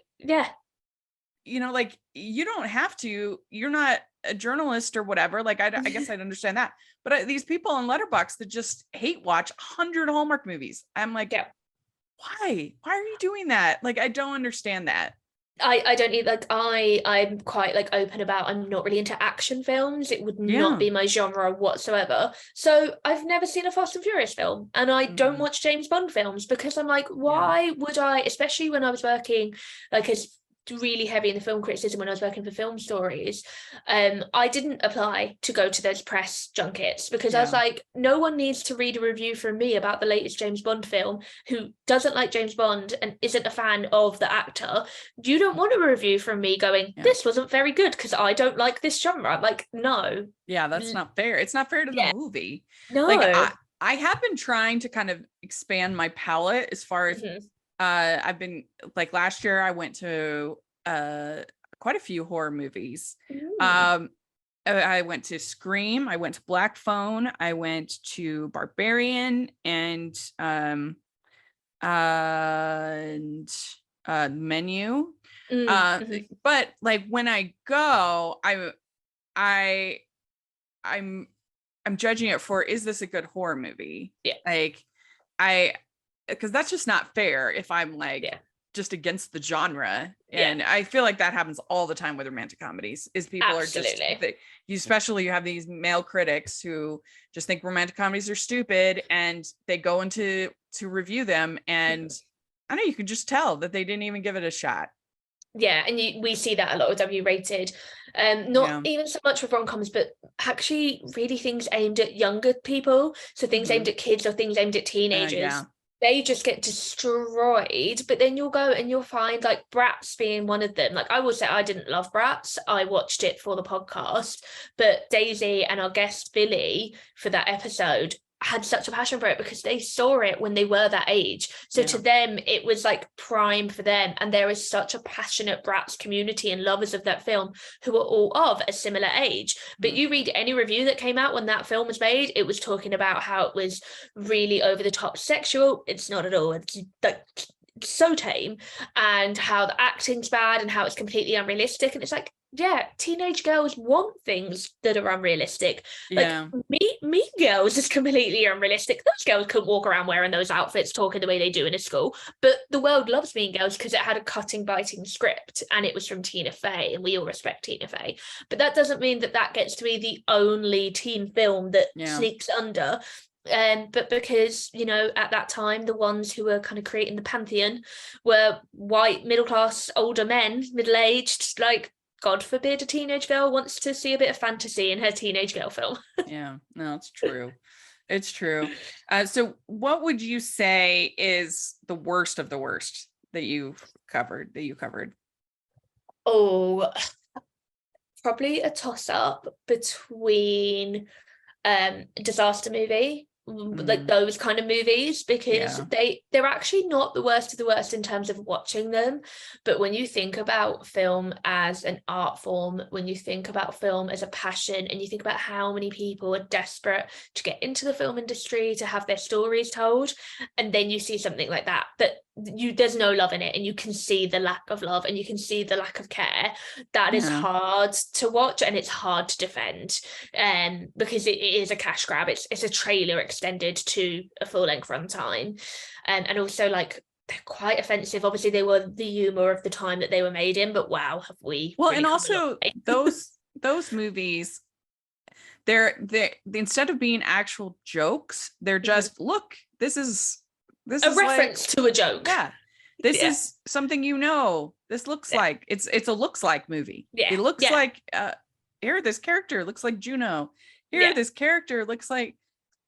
you know, like you don't have to, you're not a journalist or whatever. Like, I guess I'd understand that. But these people on Letterboxd that just hate watch 100 Hallmark movies. I'm like, why are you doing that? Like, I don't understand that. I don't need, like, I'm quite like open about, I'm not really into action films. It would not be my genre whatsoever. So I've never seen a Fast and Furious film, and I don't watch James Bond films because I'm like, why would I, especially when I was working like as really heavy in the film criticism when I was working for Film Stories. I didn't apply to go to those press junkets because I was like, no one needs to read a review from me about the latest James Bond film who doesn't like James Bond and isn't a fan of the actor. You don't want a review from me going, this wasn't very good because I don't like this genre. I'm like, no. Yeah, that's not fair. It's not fair to the movie. No. Like I have been trying to kind of expand my palette as far as I've been, like last year I went to quite a few horror movies. I went to Scream, I went to Black Phone, I went to Barbarian and Menu. But like when I go, I'm judging it for, is this a good horror movie? Like because that's just not fair if I'm like just against the genre. And I feel like that happens all the time with romantic comedies, is people are just, especially you have these male critics who just think romantic comedies are stupid and they go into to review them, and I know you can just tell that they didn't even give it a shot. Yeah, and we see that a lot with W Rated. Not even so much with rom-coms, but actually really things aimed at younger people. So things aimed at kids or things aimed at teenagers. They just get destroyed. But then you'll go and you'll find like Bratz being one of them. Like I will say I didn't love Bratz. I watched it for the podcast, but Daisy and our guest Billy for that episode had such a passion for it because they saw it when they were that age. So to them, it was like prime for them. And there is such a passionate Bratz community and lovers of that film who are all of a similar age. But you read any review that came out when that film was made, it was talking about how it was really over the top sexual. It's not at all. It's like so tame, and how the acting's bad and how it's completely unrealistic. And it's like, teenage girls want things that are unrealistic. Like Mean Girls is completely unrealistic. Those girls couldn't walk around wearing those outfits, talking the way they do in a school. But the world loves Mean Girls because it had a cutting, biting script, and it was from Tina Fey, and we all respect Tina Fey. But that doesn't mean that that gets to be the only teen film that sneaks under. But because, at that time, the ones who were kind of creating the pantheon were white, middle-class, older men, middle-aged, like, God forbid a teenage girl wants to see a bit of fantasy in her teenage girl film. No, it's true. It's true. So what would you say is the worst of the worst that you covered? Oh, probably a toss up between disaster movie, like Mm, those kind of movies, because yeah. they're actually not the worst of the worst in terms of watching them. But when you think about film as an art form, when you think about film as a passion, and you think about how many people are desperate to get into the film industry, to have their stories told, and then you see something like that there's no love in it, and you can see the lack of love, and you can see the lack of care, that is Yeah. hard to watch, and it's hard to defend, because it is a cash grab. It's a trailer extended to a full-length runtime, and also like they're quite offensive. Obviously, they were the humor of the time that they were made in, but wow, have we Well, really and come a long also way. those movies, they're instead of being actual jokes, they're Mhm. just, look, this A is like, reference to a joke. yeah, this Yeah, is something, this looks yeah, like, it's a looks like movie. yeah, It looks yeah, like, here, this character looks like Juno. Here, yeah. this character looks like,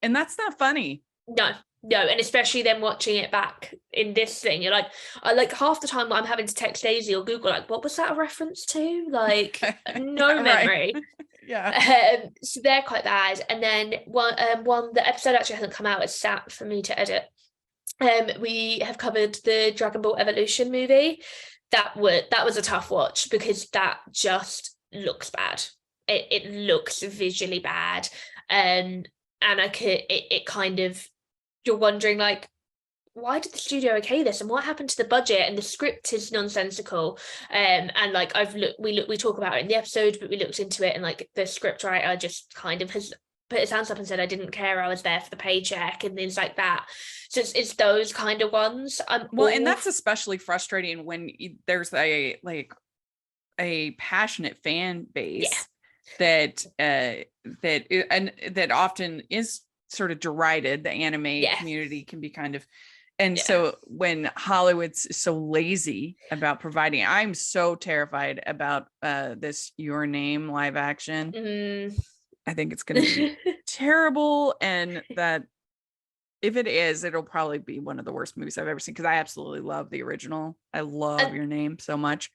and that's not funny. No, no, and especially then watching it back in this thing, you're like, I like half the time I'm having to text Daisy or Google, like, what was that a reference to? Like, no Yeah, right. memory. Yeah. So they're quite bad. And then one the episode actually hasn't come out. It's sat for me to edit. We have covered the Dragon Ball Evolution movie. That was a tough watch because that just looks bad. It looks visually bad, and it kind of, you're wondering like, why did the studio okay this, and what happened to the budget, and the script is nonsensical, and like we talk about it in the episode, but we looked into it, and like the script writer just kind of has put his hands up and said, I didn't care, I was there for the paycheck, and things like that. So it's those kind of ones. I'm Well, and all that's especially frustrating when there's a passionate fan yeah, base that and that often is sort of derided. The anime yeah, community can be kind of, and yeah. so when Hollywood's so lazy about providing, I'm so terrified about this Your Name live action. Mm. I think it's going to be terrible, and that if it is, it'll probably be one of the worst movies I've ever seen, because I absolutely love the original. I love And Your Name so much.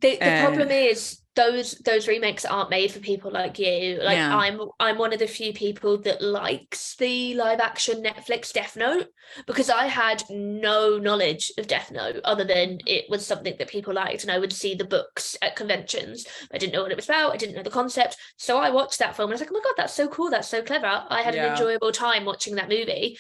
the And problem is those remakes aren't made for people like you. Like yeah, I'm one of the few people that likes the live action Netflix Death Note, because I had no knowledge of Death Note other than it was something that people liked, and I would see the books at conventions. I didn't know what it was about, I didn't know the concept. So I watched that film and I was like, oh my God, that's so cool, that's so clever. I had an yeah, enjoyable time watching that movie.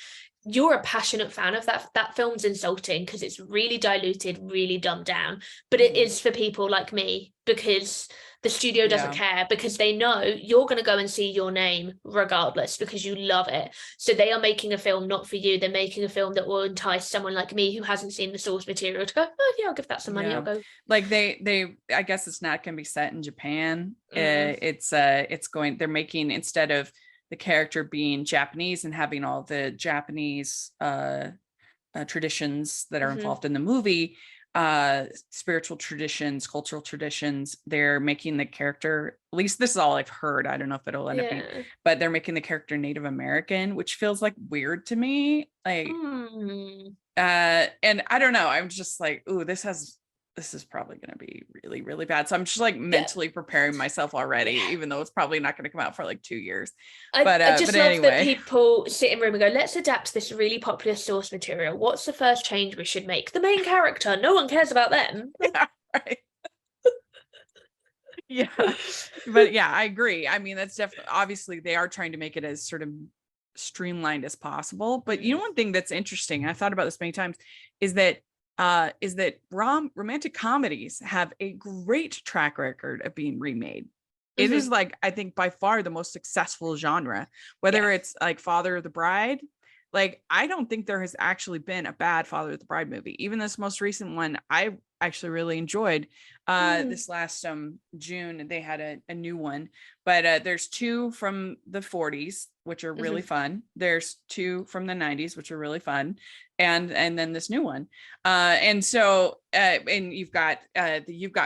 You're a passionate fan of that film's insulting because it's really diluted, really dumbed down, but it mhm, is for people like me, because the studio doesn't yeah, care, because they know you're going to go and see Your Name regardless because you love it. So they are making a film not for you, they're making a film that will entice someone like me who hasn't seen the source material to go, oh yeah, I'll give that some money, I'll yeah. go. Like I guess it's not going to be set in Japan. Mm, It's going. They're making, instead of the character being Japanese and having all the Japanese traditions that are mm-hmm. involved in the movie, spiritual traditions, cultural traditions, they're making the character, at least this is all I've heard, I don't know if it'll end up being, Yeah. but they're making the character Native American, which feels like weird to me. Like, Mm. and I don't know, I'm just like, ooh, this is probably going to be really, really bad. So I'm just like Yeah. mentally preparing myself already, Yeah. even though it's probably not going to come out for like 2 years. I But just love that anyway, people sit in room and go, let's adapt this really popular source material. What's the first change we should make? The main character. No one cares about them. yeah, right. Yeah. But yeah, I agree. I mean, that's definitely, obviously they are trying to make it as sort of streamlined as possible. But you know, Mm, one thing that's interesting, I thought about this many times, is that romantic comedies have a great track record of being remade. It is mhm. like, I think by far the most successful genre, Yeah. whether it's like Father of the Bride. Like, I don't think there has actually been a bad Father of the Bride movie. Even this most recent one, I actually really enjoyed. Mm, This last June, they had a new one, but there's two from the 40s, which are really mhm. fun. There's two from the 90s, which are really fun, and then this new one. And so and you've got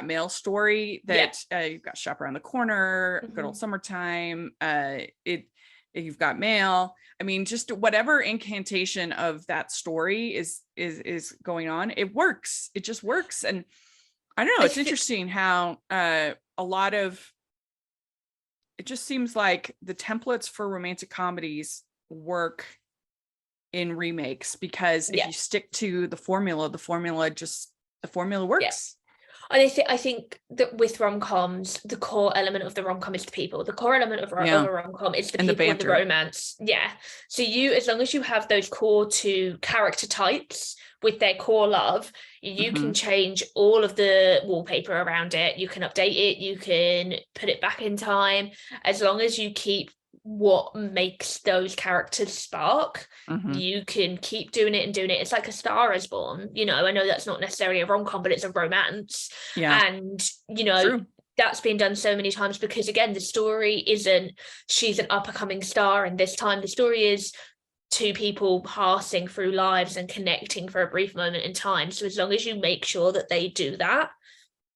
Mail Story, Yeah. that you've got Shop Around the Corner, Good Old Mhm. Summertime. It You've got Mail. I mean, just whatever incantation of that story is going on, it works. It just works. And I don't know. I It's think, interesting how a lot of it just seems like the templates for romantic comedies work in remakes because if yeah, you stick to the formula yeah. works. And I think that with rom-coms, the core element of the rom-com is the people. The core element of Yeah. a rom-com is the And the people and the banter. romance. Yeah. So as long as you have those core two character types with their core love, you Mm-hmm. can change all of the wallpaper around it. You can update it. You can put it back in time. As long as you keep what makes those characters spark, Mm-hmm. you can keep doing it and doing it. It's like A Star Is Born. I know that's not necessarily a rom-com, but it's a romance. Yeah. And, True. that's been done so many times because, again, the story isn't she's an up and coming star. And this time the story is two people passing through lives and connecting for a brief moment in time. So as long as you make sure that they do that,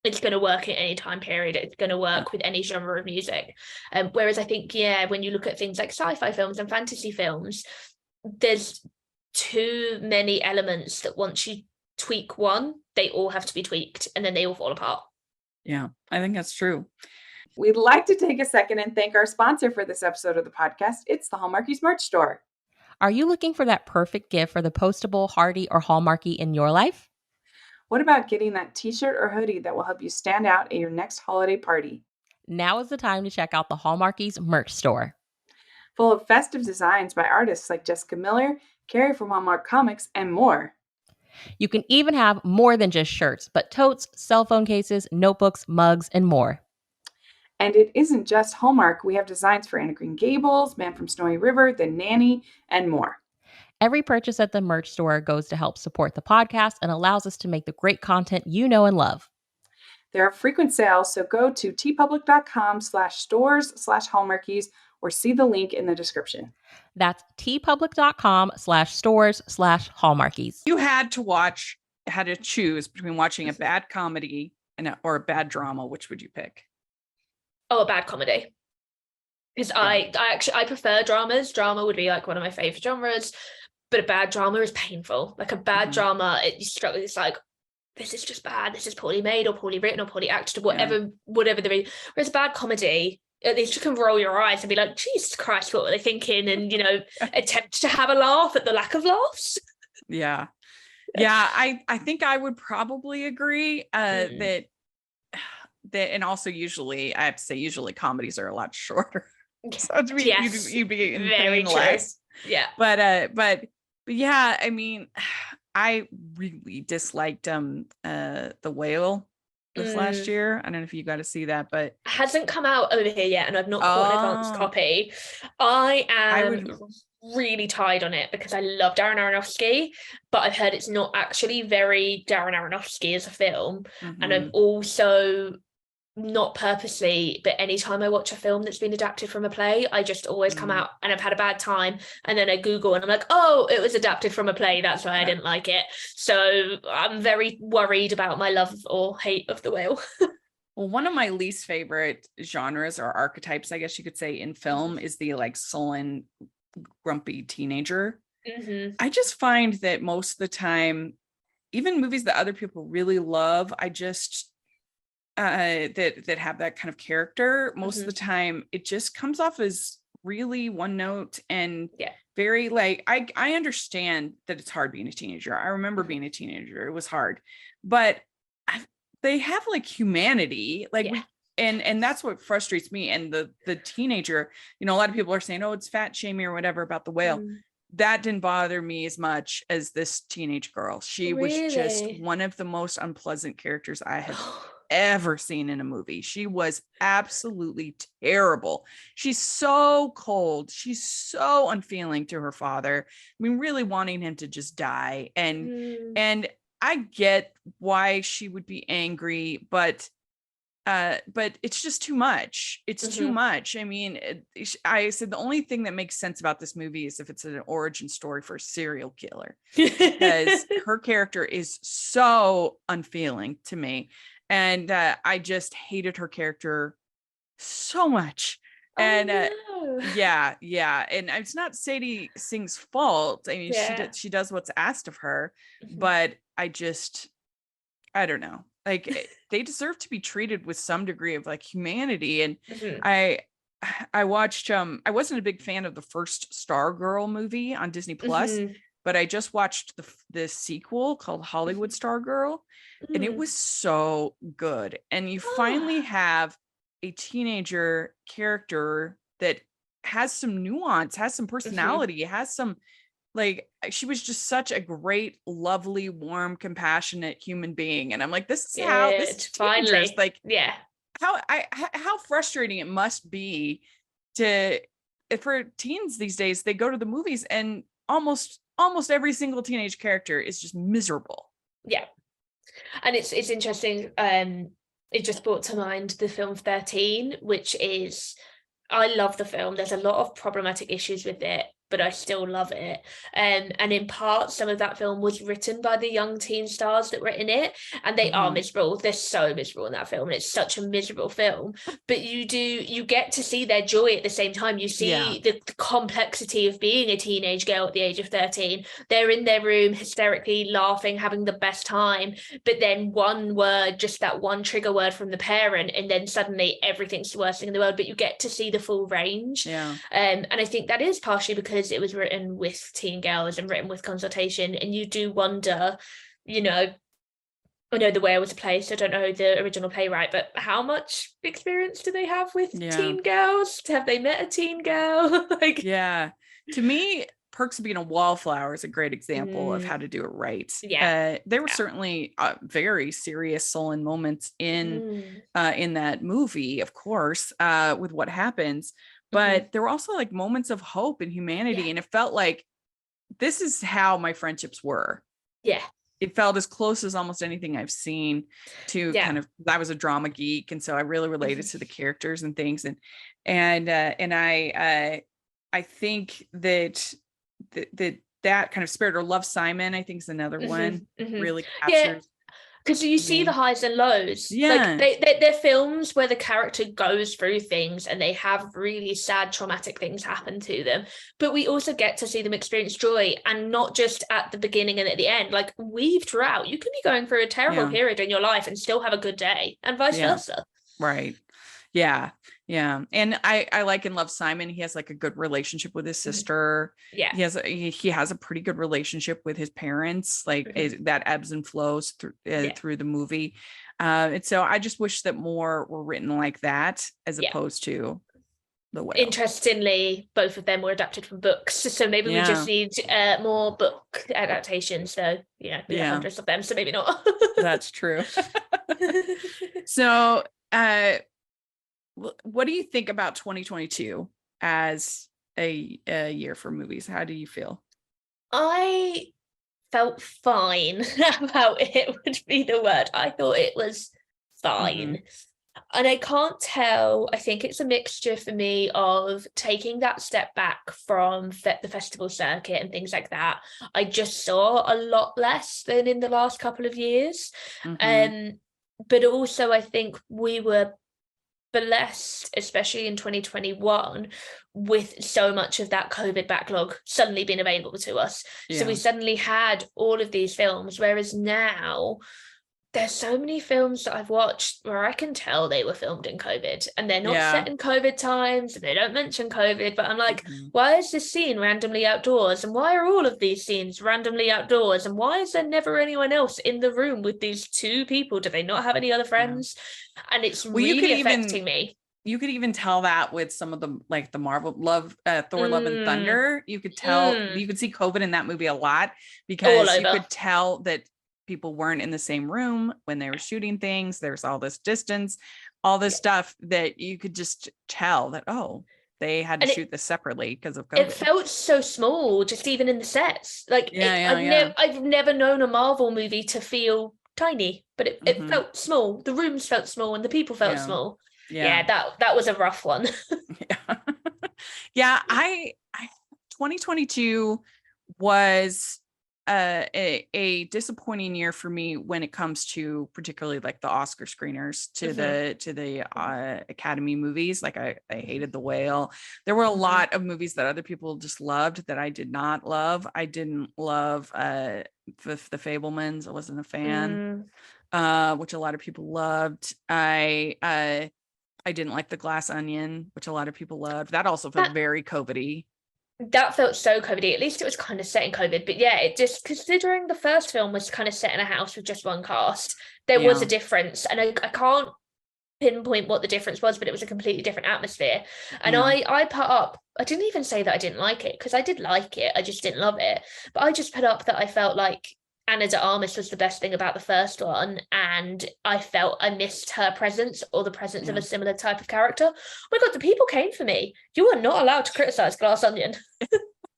it's going to work in any time period. It's going to Yeah. work with any genre of music. Whereas I think, yeah, when you look at things like sci-fi films and fantasy films, there's too many elements that once you tweak one, they all have to be tweaked and then they all fall apart. Yeah. I think that's true. We'd like to take a second and thank our sponsor for this episode of the podcast. It's the Hallmarkies merch store. Are you looking for that perfect gift for the postable, hardy, or Hallmarky in your life? What about getting that t-shirt or hoodie that will help you stand out at your next holiday party? Now is the time to check out the Hallmarkies merch store. Full of festive designs by artists like Jessica Miller, Carrie from Hallmark Comics, and more. You can even have more than just shirts, but totes, cell phone cases, notebooks, mugs, and more. And it isn't just Hallmark. We have designs for Anna Green Gables, Man from Snowy River, The Nanny, and more. Every purchase at the merch store goes to help support the podcast and allows us to make the great content you know and love. There are frequent sales, so go to tpublic.com/stores/hallmarkies or see the link in the description. That's tpublic.com/stores/hallmarkies. You had to choose between watching a bad comedy or a bad drama. Which would you pick? Oh, a bad comedy. Because I prefer dramas. Drama would be like one of my favorite genres, but a bad drama is painful. Like a bad drama, it's like, this is just bad. This is poorly made or poorly written or poorly acted, or whatever the reason. Whereas a bad comedy, at least you can roll your eyes and be like, Jesus Christ, what were they thinking? And, attempt to have a laugh at the lack of laughs. Yeah. Yeah. I think I would probably agree that, and also usually I have to say, usually comedies are a lot shorter. So you'd be in very pain true. less. Yeah. But yeah, I mean, I really disliked The Whale this last year. I don't know if you got to see that, but it hasn't come out over here yet, and I've not caught an advance copy. I am really tied on it because I love Darren Aronofsky, but I've heard it's not actually very Darren Aronofsky as a film. And I'm also not purposely, but anytime I watch a film that's been adapted from a play, I just always come out and I've had a bad time, and then I Google and I'm like, oh, it was adapted from a play, that's why I didn't like it. So I'm very worried about my love or hate of The Whale. Well, one of my least favorite genres or archetypes, I guess you could say, in film is the like sullen, grumpy teenager. I just find that most of the time, even movies that other people really love, I just that have that kind of character, most of the time it just comes off as really one note and very like, I understand that it's hard being a teenager. I remember being a teenager, it was hard, but they have like humanity, like and that's what frustrates me. And the teenager, a lot of people are saying, oh, it's fat shaming or whatever about The Whale. That didn't bother me as much as this teenage girl. She was just one of the most unpleasant characters I have ever seen in a movie. She was absolutely terrible. She's so cold. She's so unfeeling to her father. I mean, really wanting him to just die. And I get why she would be angry, but it's just too much. It's too much. I mean, I said the only thing that makes sense about this movie is if it's an origin story for a serial killer, because her character is so unfeeling to me. And I just hated her character so much. And yeah. And it's not Sadie Singh's fault. I mean, she does what's asked of her, but I don't know. like they deserve to be treated with some degree of like humanity. And Mhm. I watched I wasn't a big fan of the first Stargirl movie on Disney Plus, Mhm. but I just watched the sequel called Hollywood Stargirl, and it Mm. was so good. And you finally Ah, have a teenager character that has some nuance, has some mhm. personality, has some, like, she was just such a great, lovely, warm, compassionate human being. And I'm like, this Good. is teenagers. Finally. Like, Yeah. how frustrating it must be to, for teens these days. They go to the movies and almost every single teenage character is just miserable. Yeah. And it's interesting. It just brought to mind the film 13, which is, I love the film. There's a lot of problematic issues with it, but I still love it. And in part, some of that film was written by the young teen stars that were in it, and they are Mhm. miserable. They're so miserable in that film, and it's such a miserable film. But you get to see their joy at the same time. You Yeah. see the complexity of being a teenage girl at the age of 13. They're in their room hysterically laughing, having the best time, but then one word, just that one trigger word from the parent, and then suddenly everything's the worst thing in the world. But you get to see the full range. Yeah. And I think that is partially because it was written with teen girls and written with consultation. And you do wonder, you know, I know The Whale was a play, so I don't know the original playwright, but how much experience do they have with Yeah. teen girls? Have they met a teen girl? Like, Yeah. To me, Perks of Being a Wallflower is a great example of mm, how to do it right. yeah. There were Yeah. certainly very serious, sullen moments Mm, in that movie, of course, with what happens, mhm. but there were also like moments of hope and humanity, Yeah. and it felt like this is how my friendships were. Yeah. It felt as close as almost anything I've seen to Yeah. kind of, I was a drama geek, and so I really related Mhm. to the characters and things, and I think that that kind of spirit, or Love, Simon, I think, is another one, Mhm. Mhm. really Yeah. captures Because you see the me. highs and lows. Like Yeah. they're films where the character goes through things and they have really sad, traumatic things happen to them. But we also get to see them experience joy, and not just at the beginning and at the end. Like, weave throughout. You can be going through a terrible Yeah. period in your life and still have a good day, and vice Yeah. versa. Right. Yeah. Yeah. And I like in Love, Simon, he has like a good relationship with his Mhm. sister. Yeah. He has a pretty good relationship with his parents, like Mhm. that ebbs and flows Yeah. through the movie. And so I just wish that more were written like that, as Yeah. opposed to The Whale. Interestingly, both of them were adapted from books, so maybe we just Yeah. need more book adaptations. So, we have Yeah. hundreds of them, so maybe not. That's true. So what do you think about 2022 as a year for movies? How do you feel? I felt fine about it, would be the word. I thought it was Mhm. fine. And I can't tell. I think it's a mixture for me of taking that step back from the festival circuit and things like that. I just saw a lot less than in the last couple of years. Mhm. Um, but also I think we were blessed, especially in 2021, with so much of that COVID backlog suddenly being available to us. So we Yeah. suddenly had all of these films, whereas now there's so many films that I've watched where I can tell they were filmed in COVID, and they're not Yeah. set in COVID times and they don't mention COVID, but I'm like, Mhm. why is this scene randomly outdoors? And why are all of these scenes randomly outdoors? And why is there never anyone else in the room with these two people? Do they not have any other Yeah. friends? And it's Well, really affecting me. you could even tell that with some of the, like, the Marvel Thor Love and Mm, Thunder. You could tell, mm, you could see COVID in that movie a lot, all because you over. could tell that people weren't in the same room when they were shooting things. There's all this distance, all this Yeah. stuff that you could just tell that, oh, they had to And shoot this separately because of it COVID. felt so small, just even in the sets. Like, Yeah, yeah, yeah. I've never known a Marvel movie to feel tiny, but it Hmm. felt small. The rooms felt small and the people felt Yeah, small. yeah. Yeah, that was a rough one. Yeah. Yeah, I 2022 was a disappointing year for me when it comes to particularly like the Oscar screeners, to Mhm, the mhm, Academy movies. Like I hated The Whale. There were a mhm, lot of movies that other people just loved that I did not love. I didn't love the Fablemans. I wasn't a fan. mm. which a lot of people loved. I didn't like The Glass Onion, which a lot of people loved. That also felt very COVID-y. That felt so COVID-y. At least it was kind of set in COVID. But yeah, it just, considering the first film was kind of set in a house with just one cast, there was a difference. And I can't pinpoint what the difference was, but it was a completely different atmosphere. And I put up, I didn't even say that I didn't like it, because I did like it, I just didn't love it. But I just put up that I felt like Anna de Armas was the best thing about the first one, and I felt I missed her presence, or the presence of a similar type of character. Oh my God, the people came for me. You are not allowed to criticize Glass Onion.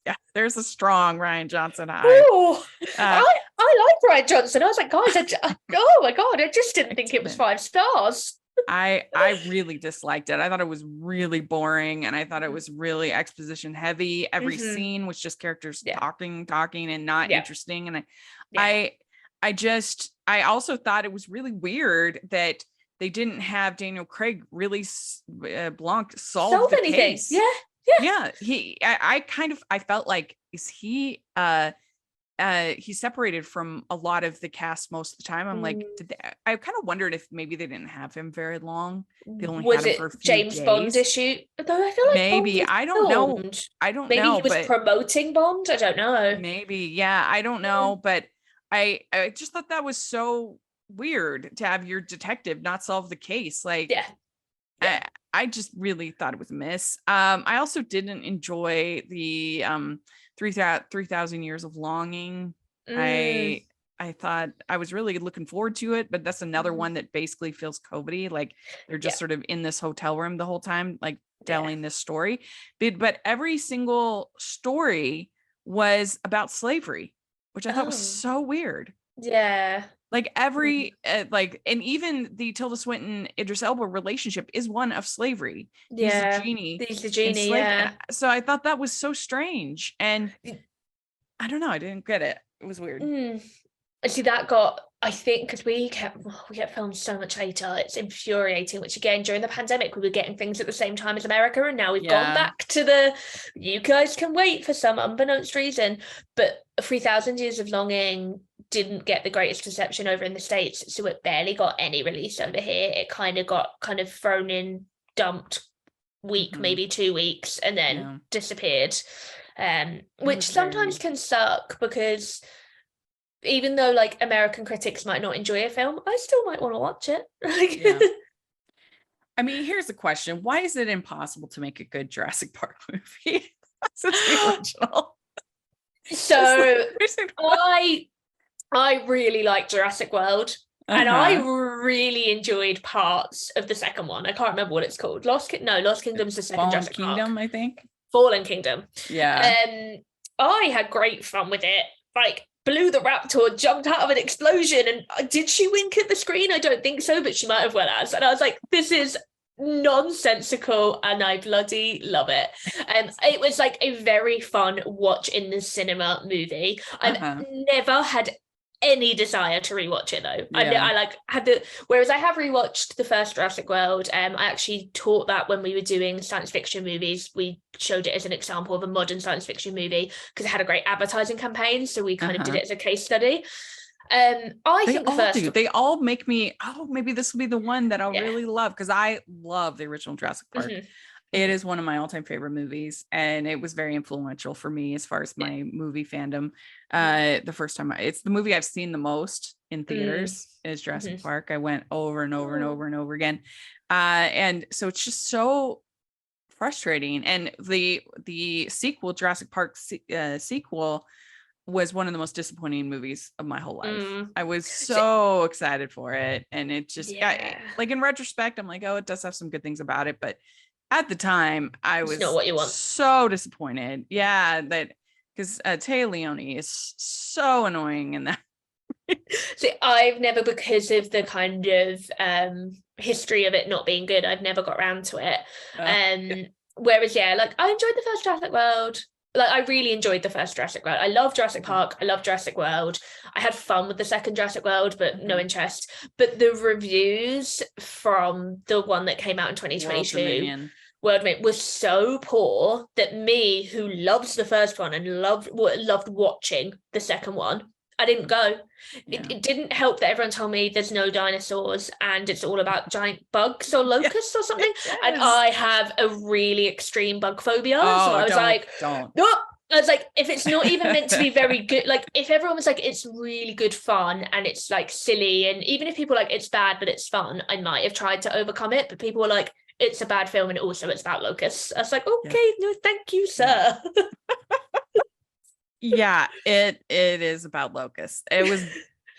Yeah, there's a strong Rian Johnson eye. Oh, I like Rian Johnson. I was like, guys, oh my God, I just didn't think it was 5 stars. I really disliked it. I thought it was really boring, and I thought it was really exposition heavy. Every scene was just characters talking and not interesting. And I also thought it was really weird that they didn't have Daniel Craig really Blanc solve the anything. case. Yeah. I felt like, is he he's separated from a lot of the cast most of the time. I'm like, I kind of wondered if maybe they didn't have him very long. They only had him for a few James days. Bond issue? Though I feel like maybe Bond I don't know. Maybe he was promoting Bond. I don't know. Maybe, yeah, I don't know. But I just thought that was so weird to have your detective not solve the case. Like, I just really thought it was a miss. I also didn't enjoy the 3,000 Years of Longing. I thought I was really looking forward to it, but that's another one that basically feels COVID-y. Like they're just sort of in this hotel room the whole time, like telling this story. But every single story was about slavery, which I thought was so weird. Yeah. Like every and even the Tilda Swinton Idris Elba relationship is one of slavery. He's the genie. Yeah. So I thought that was so strange, and I don't know. I didn't get it. It was weird. See, that got, I think, because we get filmed so much later, it's infuriating. Which again, during the pandemic, we were getting things at the same time as America, and now we've gone back to you guys can wait for some unbeknownst reason. But 3,000 Years of Longing didn't get the greatest reception over in the States, so it barely got any release over here. It kind of got thrown in, dumped week, maybe 2 weeks, and then disappeared. Which sometimes can suck, because even though like American critics might not enjoy a film, I still might want to watch it. I mean, here's the question: why is it impossible to make a good Jurassic Park movie? Since the original. So I really like Jurassic World, and I really enjoyed parts of the second one. I can't remember what it's called. Lost Kingdom's the second Jurassic Kingdom, Park. I think. Fallen Kingdom. Yeah. I had great fun with it. Like, blew the raptor, jumped out of an explosion, and did she wink at the screen? I don't think so, but she might have well as. And I was like, this is nonsensical, and I bloody love it. It was like a very fun watch in the cinema movie. I've never had any desire to rewatch it though. I like had the, whereas I have rewatched the first Jurassic World. I actually taught that when we were doing science fiction movies. We showed it as an example of a modern science fiction movie because it had a great advertising campaign, so we kind of did it as a case study. They all make me, maybe this will be the one that I'll really love, because I love the original Jurassic Park. It is one of my all-time favorite movies, and it was very influential for me as far as my movie fandom. The first time it's the movie I've seen the most in theaters is Jurassic Park. I went over and over and over and over again. And so it's just so frustrating. And the sequel, Jurassic Park sequel, was one of the most disappointing movies of my whole life. I was so excited for it. And it just like in retrospect, I'm like, oh, it does have some good things about it. But at the time, I was not what you want. So disappointed. Yeah, that because Taya Leone is so annoying in that. See, I've never, because of the kind of history of it not being good, I've never got around to it. Whereas, like, I enjoyed the first Jurassic World. Like, I really enjoyed the first Jurassic World. I love Jurassic Park. I love Jurassic World. I had fun with the second Jurassic World, but no interest. But the reviews from the one that came out in 2022, World Dominion, was so poor that me, who loves the first one and loved watching the second one, I didn't go. Yeah. It didn't help that everyone told me there's no dinosaurs and it's all about giant bugs or locusts or something. Yes. And I have a really extreme bug phobia. So I was don't. no. I was like, if it's not even meant to be very good, like if everyone was like, it's really good fun and it's like silly, and even if people were like it's bad but it's fun, I might have tried to overcome it. But people were like, it's a bad film and also it's about locusts. I was like, okay, no, thank you, sir. Yeah, it is about locusts. It was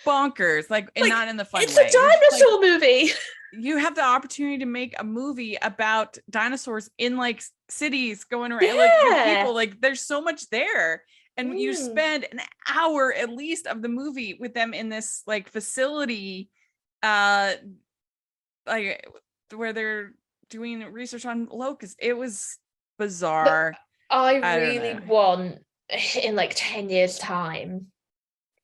bonkers, like, and not in the fun it's way. a dinosaur movie. You have the opportunity to make a movie about dinosaurs in like cities going around, like with people. Like, there's so much there, and you spend an hour at least of the movie with them in this like facility, like where they're doing research on locusts. It was bizarre. I really want, in like 10 years' time,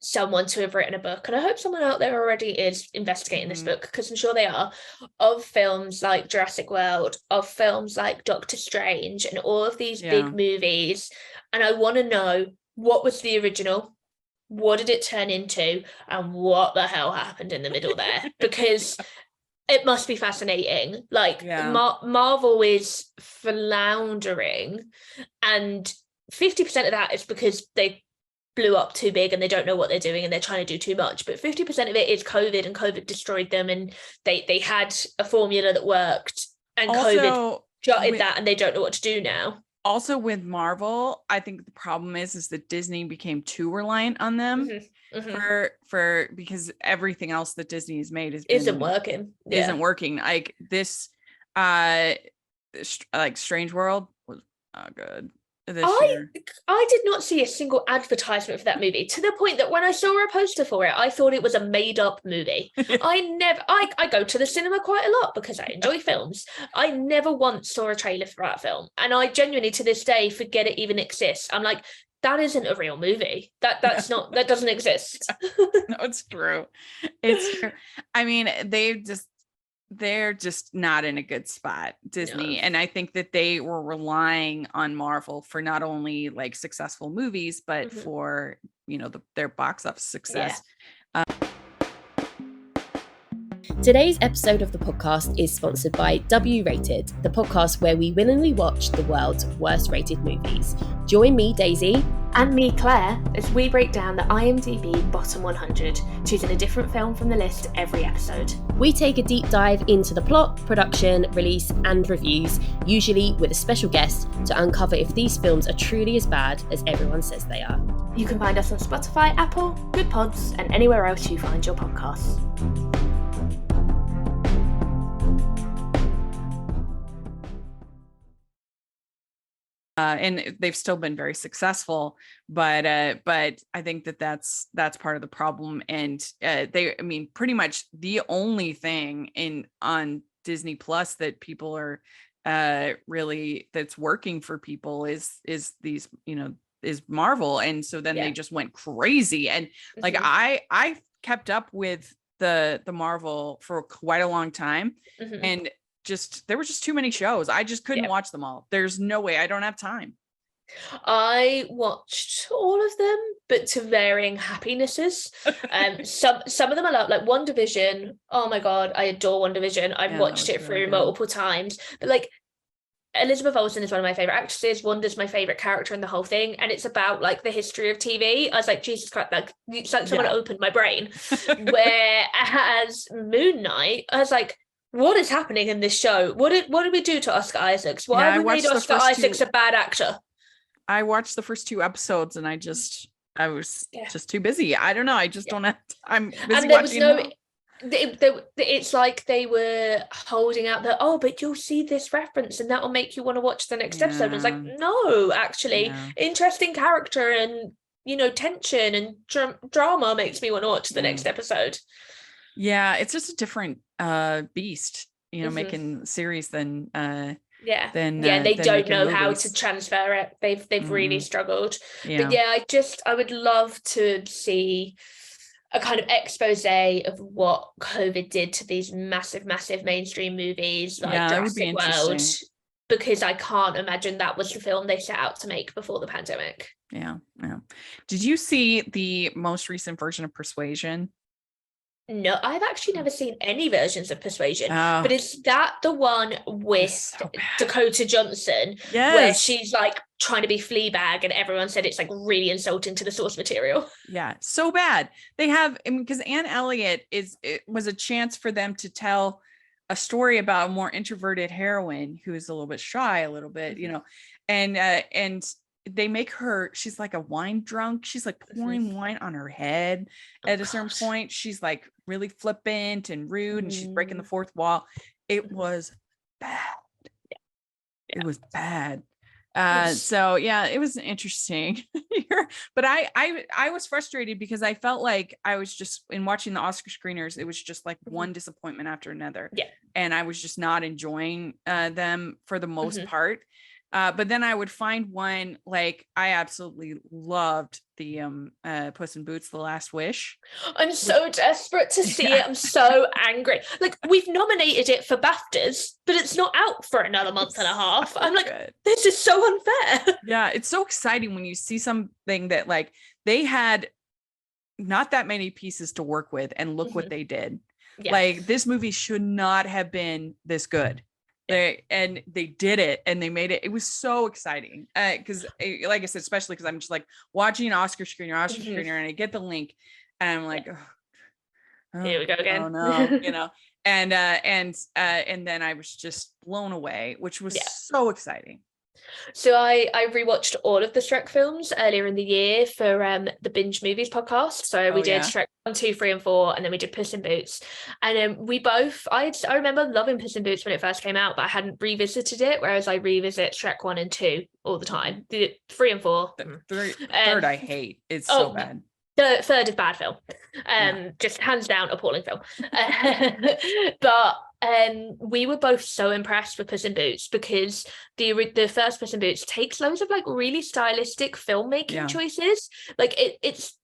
someone to have written a book, and I hope someone out there already is investigating this book, because I'm sure they are, of films like Jurassic World, of films like Doctor Strange, and all of these big movies. And I want to know, what was the original? What did it turn into? And what the hell happened in the middle there? Because it must be fascinating. Like, Marvel is floundering, and 50% of that is because they blew up too big and they don't know what they're doing and they're trying to do too much. But 50% of it is COVID, and COVID destroyed them, and they had a formula that worked, and also, COVID jutted that, and they don't know what to do now. Also with Marvel, I think the problem is that Disney became too reliant on them for because everything else that Disney has made isn't working. Like this, like Strange World was good this year. I did not see a single advertisement for that movie, to the point that when I saw a poster for it, I thought it was a made-up movie. I go to the cinema quite a lot because I enjoy films. I never once saw a trailer for that film, and I genuinely to this day forget it even exists. I'm like, that isn't a real movie. That doesn't exist. No, it's true. It's true. I mean, they're just not in a good spot, Disney. And I think that they were relying on Marvel for not only like successful movies, but for, their box office success. Today's episode of the podcast is sponsored by W Rated, the podcast where we willingly watch the world's worst rated movies. Join me, Daisy, and me, Claire, as we break down the IMDb bottom 100, choosing a different film from the list every episode. We take a deep dive into the plot, production, release, and reviews, usually with a special guest, to uncover if these films are truly as bad as everyone says they are. You can find us on Spotify, Apple, Good Pods, and anywhere else you find your podcasts. And they've still been very successful, but I think that's part of the problem. And pretty much the only thing on Disney Plus that people are really that's working for people is these, is Marvel. And so then they just went crazy. And like I kept up with the Marvel for quite a long time, and there were just too many shows. I just couldn't watch them all. There's no way. I don't have time. I watched all of them, but to varying happinesses. Some of them I love, like WandaVision. Oh my God, I adore WandaVision. I've watched it through multiple times. But like, Elizabeth Olsen is one of my favorite actresses. Wanda's my favorite character in the whole thing, and it's about like the history of TV. I was like, Jesus Christ, like it's like someone opened my brain. Whereas Moon Knight, I was like, what is happening in this show? What did we do to Oscar Isaacs? Why have we made Oscar Isaacs a bad actor? I watched the first 2 episodes and I was just too busy. I don't know. I just don't have. I'm busy watching. It's like they were holding out but you'll see this reference and that'll make you want to watch the next episode. And it's like, no, actually, interesting character and tension and drama makes me want to watch the next episode. Yeah, it's just a different beast, making series than they don't know how to transfer it. They've really struggled. But I would love to see a kind of expose of what COVID did to these massive mainstream movies like Jurassic World, because I can't imagine that was the film they set out to make before the pandemic. Yeah. Did you see the most recent version of Persuasion? No, I've actually never seen any versions of Persuasion, Oh, but is that the one with so bad. Dakota Johnson, where Yes. she's like trying to be Fleabag and everyone said it's like really insulting to the source material? Yeah, so bad. They have, because Anne Elliot it was a chance for them to tell a story about a more introverted heroine who is a little bit shy, a little bit, you know, and they make her, she's like a wine drunk. She's like pouring wine on her head. At a certain point, she's like really flippant and rude, and she's breaking the fourth wall. It was bad. It was bad. So yeah, it was interesting. But I was frustrated because I felt like I was just, in watching the Oscar screeners, it was just like one disappointment after another. Yeah. And I was just not enjoying them for the most part. But then I would find one, like, I absolutely loved the Puss in Boots: The Last Wish. I'm so desperate to see it. I'm so angry. Like, we've nominated it for BAFTAs, but it's not out for another month and a half. I'm like, this is so unfair. Yeah, it's so exciting when you see something that, like, they had not that many pieces to work with, and look what they did. Yeah. Like, this movie should not have been this good. They did it, and they made it. It was so exciting because, like I said, especially because I'm just like watching an Oscar screener, and I get the link, and I'm like, oh, here we go again. Oh no, you know, and then I was just blown away, which was so exciting. So I rewatched all of the Shrek films earlier in the year for the Binge Movies podcast. So we did Shrek 1, 2, 3, and 4, and then we did Puss in Boots. And we both, I remember loving Puss in Boots when it first came out, but I hadn't revisited it, whereas I revisit Shrek 1 and 2 all the time. 3 and 4. Third I hate. It's so bad. The third is bad film. Just hands down appalling film. But we were both so impressed with Puss in Boots because the first Puss in Boots takes loads of like really stylistic filmmaking choices. Like it's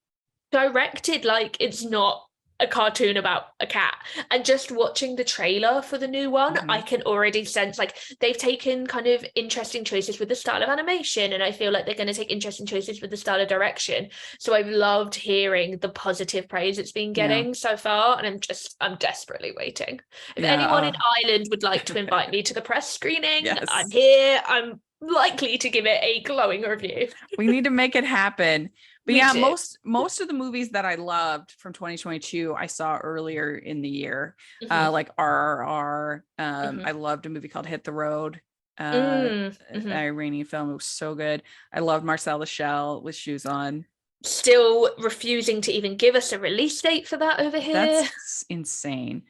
directed like it's not a cartoon about a cat, and just watching the trailer for the new one, I can already sense like they've taken kind of interesting choices with the style of animation, and I feel like they're going to take interesting choices with the style of direction. So I've loved hearing the positive praise it's been getting so far, and I'm desperately waiting. If anyone in Ireland would like to invite me to the press screening, I'm here. I'm likely to give it a glowing review. We need to make it happen. But most of the movies that I loved from 2022, I saw earlier in the year, like RRR. I loved a movie called Hit the Road, an Iranian film. It was so good. I loved Marcel the Shell with Shoes On. Still refusing to even give us a release date for that over here. That's insane.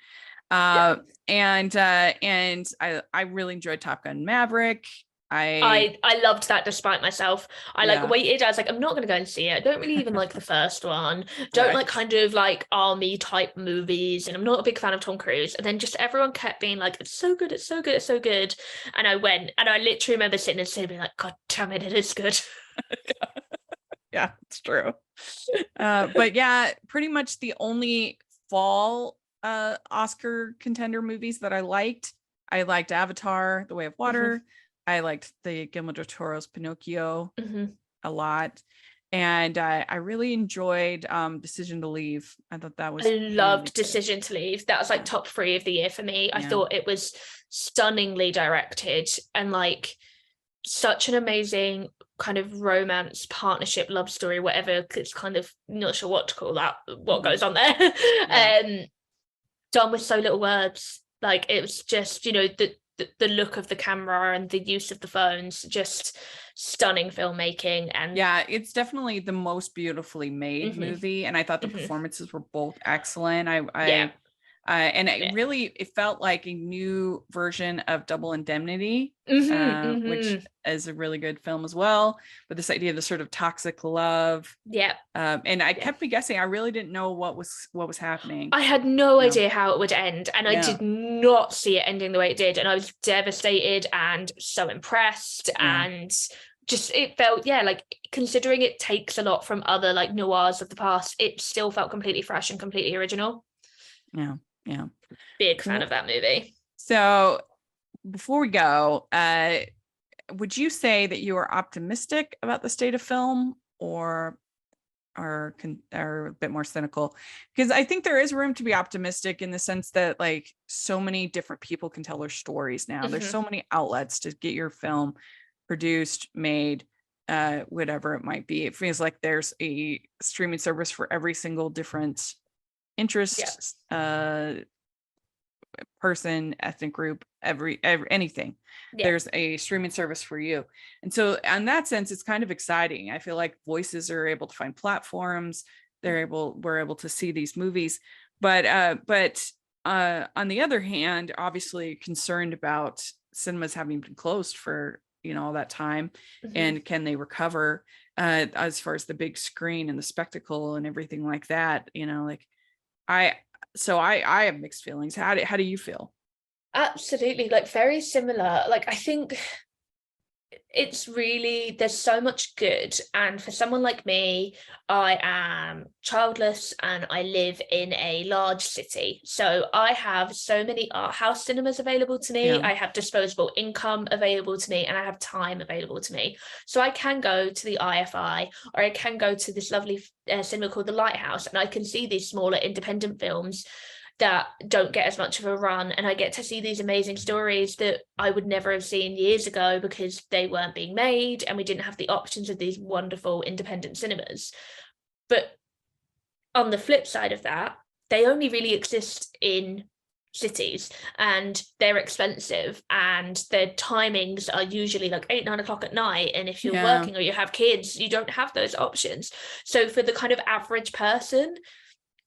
And I really enjoyed Top Gun Maverick. I loved that despite myself. I waited. I was like, I'm not going to go and see it. I don't really even like the first one. Don't like kind of like army type movies, and I'm not a big fan of Tom Cruise. And then just everyone kept being like, it's so good, it's so good, it's so good. And I went, and I literally remember sitting and saying, like, God damn it, it is good. Yeah, it's true. But yeah, pretty much the only fall Oscar contender movies that I liked Avatar: The Way of Water. I liked the Guillermo del Toro's Pinocchio a lot. And I really enjoyed Decision to Leave. I thought that was... I loved Decision to Leave. That was like top 3 of the year for me. I thought it was stunningly directed and like such an amazing kind of romance, partnership, love story, whatever. It's kind of not sure what to call that, what goes on there. Done with so little words. Like it was just, you know, the look of the camera and the use of the phones, just stunning filmmaking. And it's definitely the most beautifully made movie, and I thought the performances were both excellent. It felt like a new version of Double Indemnity, which is a really good film as well. But this idea of the sort of toxic love, and I kept me guessing. I really didn't know what was happening. I had no idea how it would end, and I did not see it ending the way it did, and I was devastated and so impressed, and just it felt like, considering it takes a lot from other like noirs of the past, it still felt completely fresh and completely original. Big fan of that movie. So before we go, would you say that you are optimistic about the state of film or are a bit more cynical, because I think there is room to be optimistic in the sense that like so many different people can tell their stories now. There's so many outlets to get your film produced, made, whatever it might be. It feels like there's a streaming service for every single different interest, person, ethnic group, anything. There's a streaming service for you. And so in that sense, it's kind of exciting. I feel like voices are able to find platforms. We're able to see these movies. But on the other hand, obviously concerned about cinemas having been closed for, all that time, and can they recover as far as the big screen and the spectacle and everything like that, like I have mixed feelings. How do you feel? Absolutely, like very similar. Like I think it's really, there's so much good, and for someone like me, I am childless and I live in a large city, so I have so many art house cinemas available to me. I have disposable income available to me, and I have time available to me, so I can go to the IFI, or I can go to this lovely cinema called the Lighthouse, and I can see these smaller independent films that don't get as much of a run, and I get to see these amazing stories that I would never have seen years ago because they weren't being made and we didn't have the options of these wonderful independent cinemas. But on the flip side of that, they only really exist in cities, and they're expensive, and their timings are usually like 8-9 o'clock at night, and if you're working or you have kids, you don't have those options. So for the kind of average person,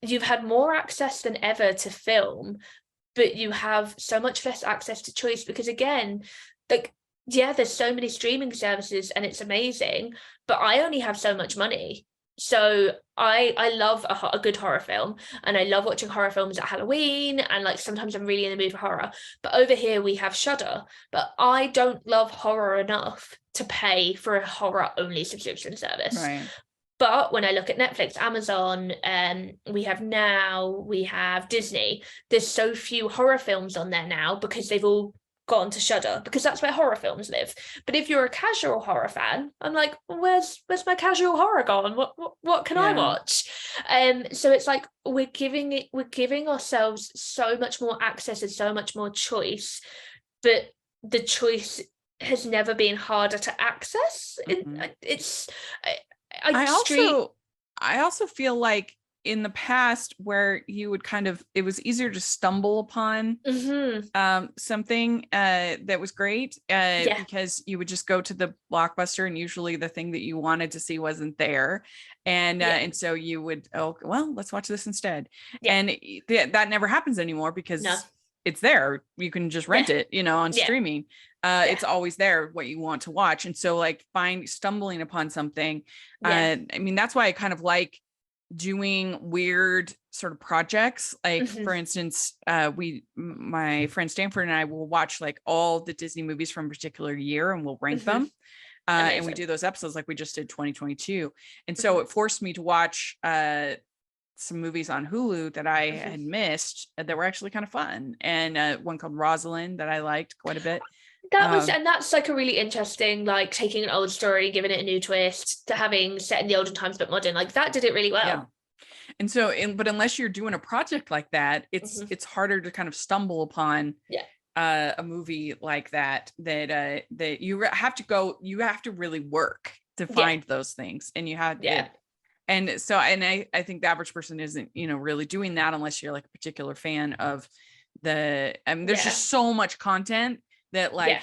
you've had more access than ever to film, but you have so much less access to choice, because again, like, there's so many streaming services and it's amazing, but I only have so much money. So I love a good horror film, and I love watching horror films at Halloween, and like sometimes I'm really in the mood for horror, but over here we have Shudder, but I don't love horror enough to pay for a horror only subscription service. Right. But when I look at Netflix, Amazon, we have Disney, there's so few horror films on there now because they've all gone to Shudder, because that's where horror films live. But if you're a casual horror fan, I'm like, where's my casual horror gone? What can I watch? So it's like we're giving ourselves so much more access and so much more choice, but the choice has never been harder to access. I also feel like in the past, where you would it was easier to stumble upon something that was great, because you would just go to the Blockbuster, and usually the thing that you wanted to see wasn't there, and so you would, let's watch this instead. And that never happens anymore, because it's there. You can just rent it, on streaming. It's always there, what you want to watch. And so like stumbling upon something. I mean, that's why I kind of like doing weird sort of projects. Like for instance, my friend Stanford and I will watch like all the Disney movies from a particular year, and we'll rank them. And we do those episodes like we just did 2022. And so it forced me to watch some movies on Hulu that I had missed that were actually kind of fun. And one called Rosalind that I liked quite a bit. And that's like a really interesting, like taking an old story, giving it a new twist, to having set in the olden times but modern, like that did it really well. Yeah. And so but unless you're doing a project like that, it's harder to kind of stumble upon a movie like that you have to really work to find those things, and you have and so I think the average person isn't really doing that unless you're like a particular fan of there's just so much content that like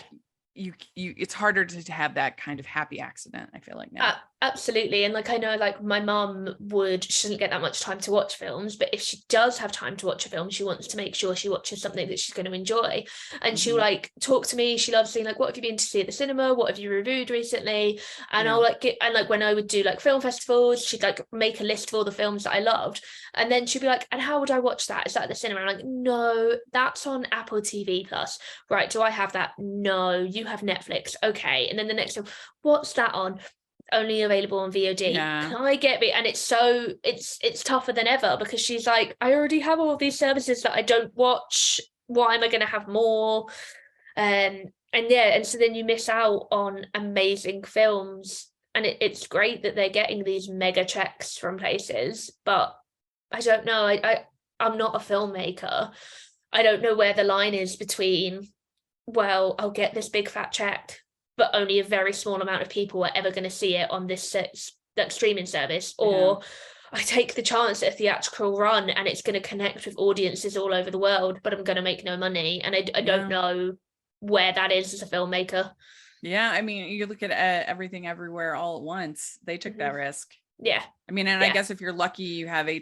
you it's harder to have that kind of happy accident, I feel like now. Absolutely. And like I know like my mum she doesn't get that much time to watch films, but if she does have time to watch a film, she wants to make sure she watches something that she's going to enjoy, and she'll like talk to me. She loves saying like, what have you been to see at the cinema, what have you reviewed recently? And I'll like when I would do like film festivals, she'd like make a list of all the films that I loved, and then she'd be like, and how would I watch that? Is that at the cinema? And I'm like, no, that's on Apple TV Plus. Right, do I have that? No, you have Netflix. Okay. And then the next one, what's that on? Only available on VOD. Can I get it? And it's tougher than ever, because she's like, I already have all of these services that I don't watch. Why am I going to have more? And so then you miss out on amazing films and it's great that they're getting these mega checks from places, but I don't know. I'm not a filmmaker. I don't know where the line is between, well, I'll get this big fat check, but only a very small amount of people are ever going to see it on this that streaming service, or I take the chance at a theatrical run and it's going to connect with audiences all over the world, but I'm going to make no money. And I don't know where that is as a filmmaker. Yeah, I mean, you look at Everything Everywhere All at Once. They took that risk. Yeah. I mean, and I guess if you're lucky, you have a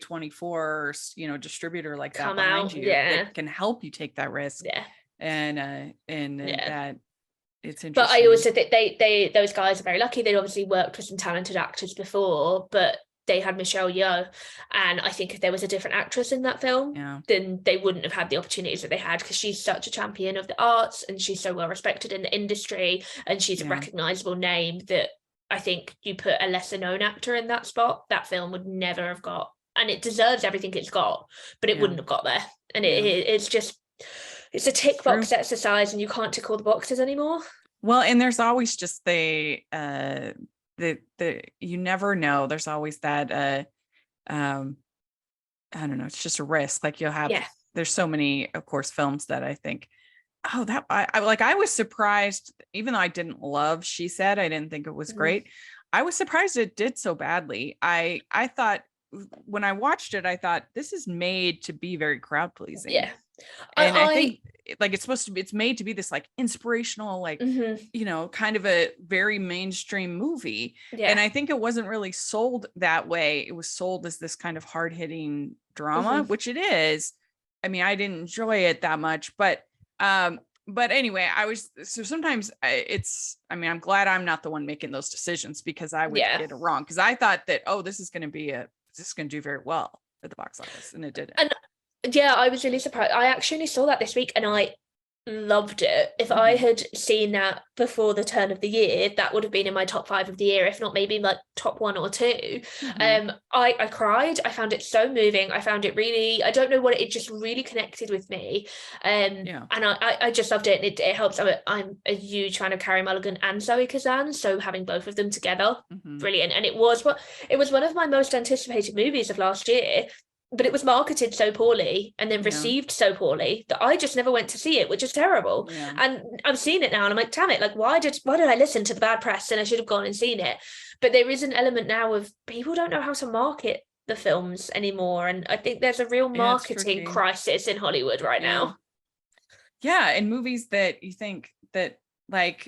distributor like that Come behind out, you that can help you take that risk. Yeah. And that it's interesting. But I also think they those guys are very lucky. They'd obviously worked with some talented actors before, but they had Michelle Yeoh, and I think if there was a different actress in that film, then they wouldn't have had the opportunities that they had, because she's such a champion of the arts and she's so well respected in the industry, and she's a recognizable name that I think you put a lesser known actor in that spot, that film would never have got, and it deserves everything it's got, but it wouldn't have got there. And it's just, it's a tick box exercise, and you can't tick all the boxes anymore. Well, and there's always just the you never know. There's always that I don't know, it's just a risk. Like you'll have there's so many, of course, films that I think, oh, that I was surprised, even though I didn't love She Said, I didn't think it was great. I was surprised it did so badly. I thought when I watched it, I thought this is made to be very crowd pleasing. Yeah. And I think like it's made to be this like inspirational, like, kind of a very mainstream movie. Yeah. And I think it wasn't really sold that way. It was sold as this kind of hard hitting drama, which it is. I mean, I didn't enjoy it that much, but anyway, sometimes I'm glad I'm not the one making those decisions, because I would get it wrong. Cause I thought that, this is going to do very well at the box office, and it didn't. And yeah, I was really surprised. I actually saw that this week and I loved it. If I had seen that before the turn of the year, that would have been in my top 5 of the year, if not maybe like top 1 or 2. I cried. I found it so moving. I found it really, I don't know what, it just really connected with me. And I just loved it. And it helps. I'm a huge fan of Carey Mulligan and Zoe Kazan, so having both of them together, brilliant. And it was one of my most anticipated movies of last year. But it was marketed so poorly and then received so poorly that I just never went to see it, which is terrible. Yeah. And I've seen it now and I'm like, damn it, like why did I listen to the bad press, and I should have gone and seen it. But there is an element now of people don't know how to market the films anymore. And I think there's a real marketing crisis in Hollywood right now. Yeah. And movies that you think that like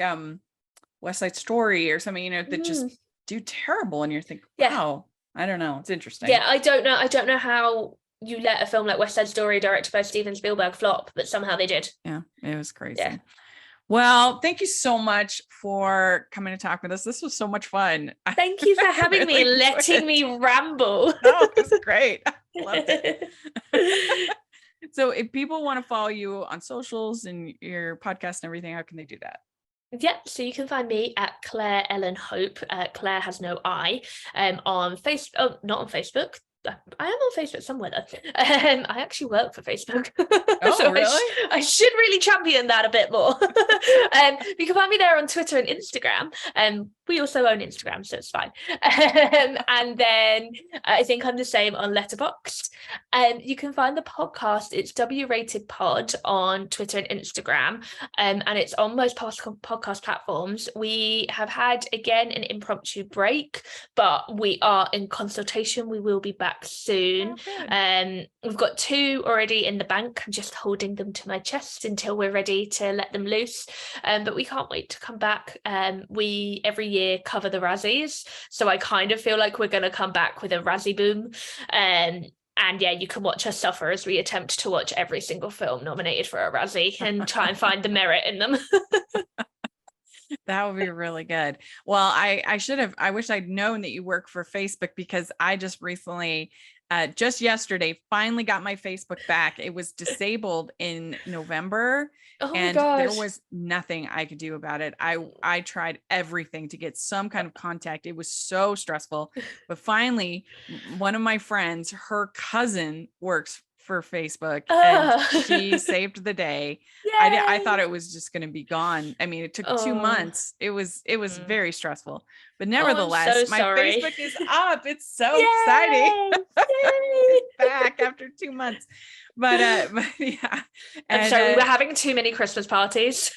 West Side Story or something, that just do terrible, and you're thinking, wow. I don't know. It's interesting. Yeah, I don't know how you let a film like West Side Story, directed by Steven Spielberg, flop, but somehow they did. Yeah, it was crazy. Yeah. Well, thank you so much for coming to talk with us. This was so much fun. Thank you for having me and letting me ramble. Oh, it was great. I loved it. So if people want to follow you on socials and your podcast and everything, how can they do that? Yeah, so you can find me at Clare Ellen Hope. Claire has no I. On Facebook. Oh, not on Facebook. I am on Facebook somewhere though. I actually work for Facebook. Oh, so really? I should really champion that a bit more. You can find me there on Twitter and Instagram. We also own Instagram, so it's fine. And then I think I'm the same on Letterboxd. You can find the podcast, it's W Rated Pod on Twitter and Instagram. And it's on most podcast platforms. We have had, again, an impromptu break, but we are in consultation. We will be back soon. We've got 2 already in the bank. I'm just holding them to my chest until we're ready to let them loose. But we can't wait to come back. We every year cover the Razzies, so I kind of feel like we're going to come back with a Razzie boom. And yeah, you can watch us suffer as we attempt to watch every single film nominated for a Razzie and try and find the merit in them. That would be really good. Well, I wish I'd known that you work for Facebook, because I just recently, just yesterday, finally got my Facebook back. It was disabled in November. Oh and my gosh. There was nothing I could do about it. I tried everything to get some kind of contact. It was so stressful, but finally one of my friends, her cousin works for Facebook, Oh. and she saved the day. I thought it was just going to be gone. I mean, it took 2 months. It was very stressful, but nevertheless, so my sorry. Facebook is up. It's so Yay! exciting. Yay! It's back after 2 months. But yeah. I'm sorry, we were having too many Christmas parties.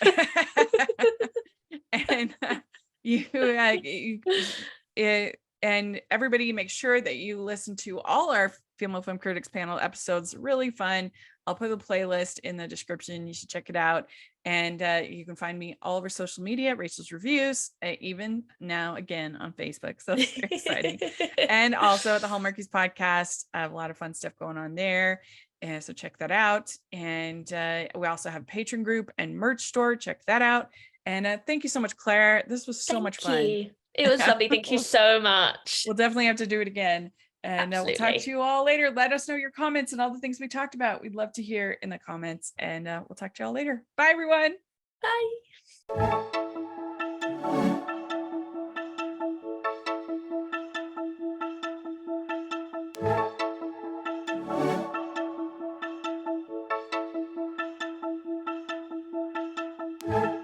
And and everybody make sure that you listen to all our Female Film Critics panel episodes. Really fun. I'll put the playlist in the description. You should check it out. And you can find me all over social media, Rachel's Reviews, even now again on Facebook. So it's very exciting. And also at the Hallmarkies podcast. I have a lot of fun stuff going on there. And so check that out. And we also have a Patreon group and merch store. Check that out. And thank you so much, Claire. This was so much fun. It was lovely. Thank you so much. We'll definitely have to do it again. And we'll talk to you all later. Let us know your comments and all the things we talked about. We'd love to hear in the comments. And we'll talk to you all later. Bye, everyone. Bye.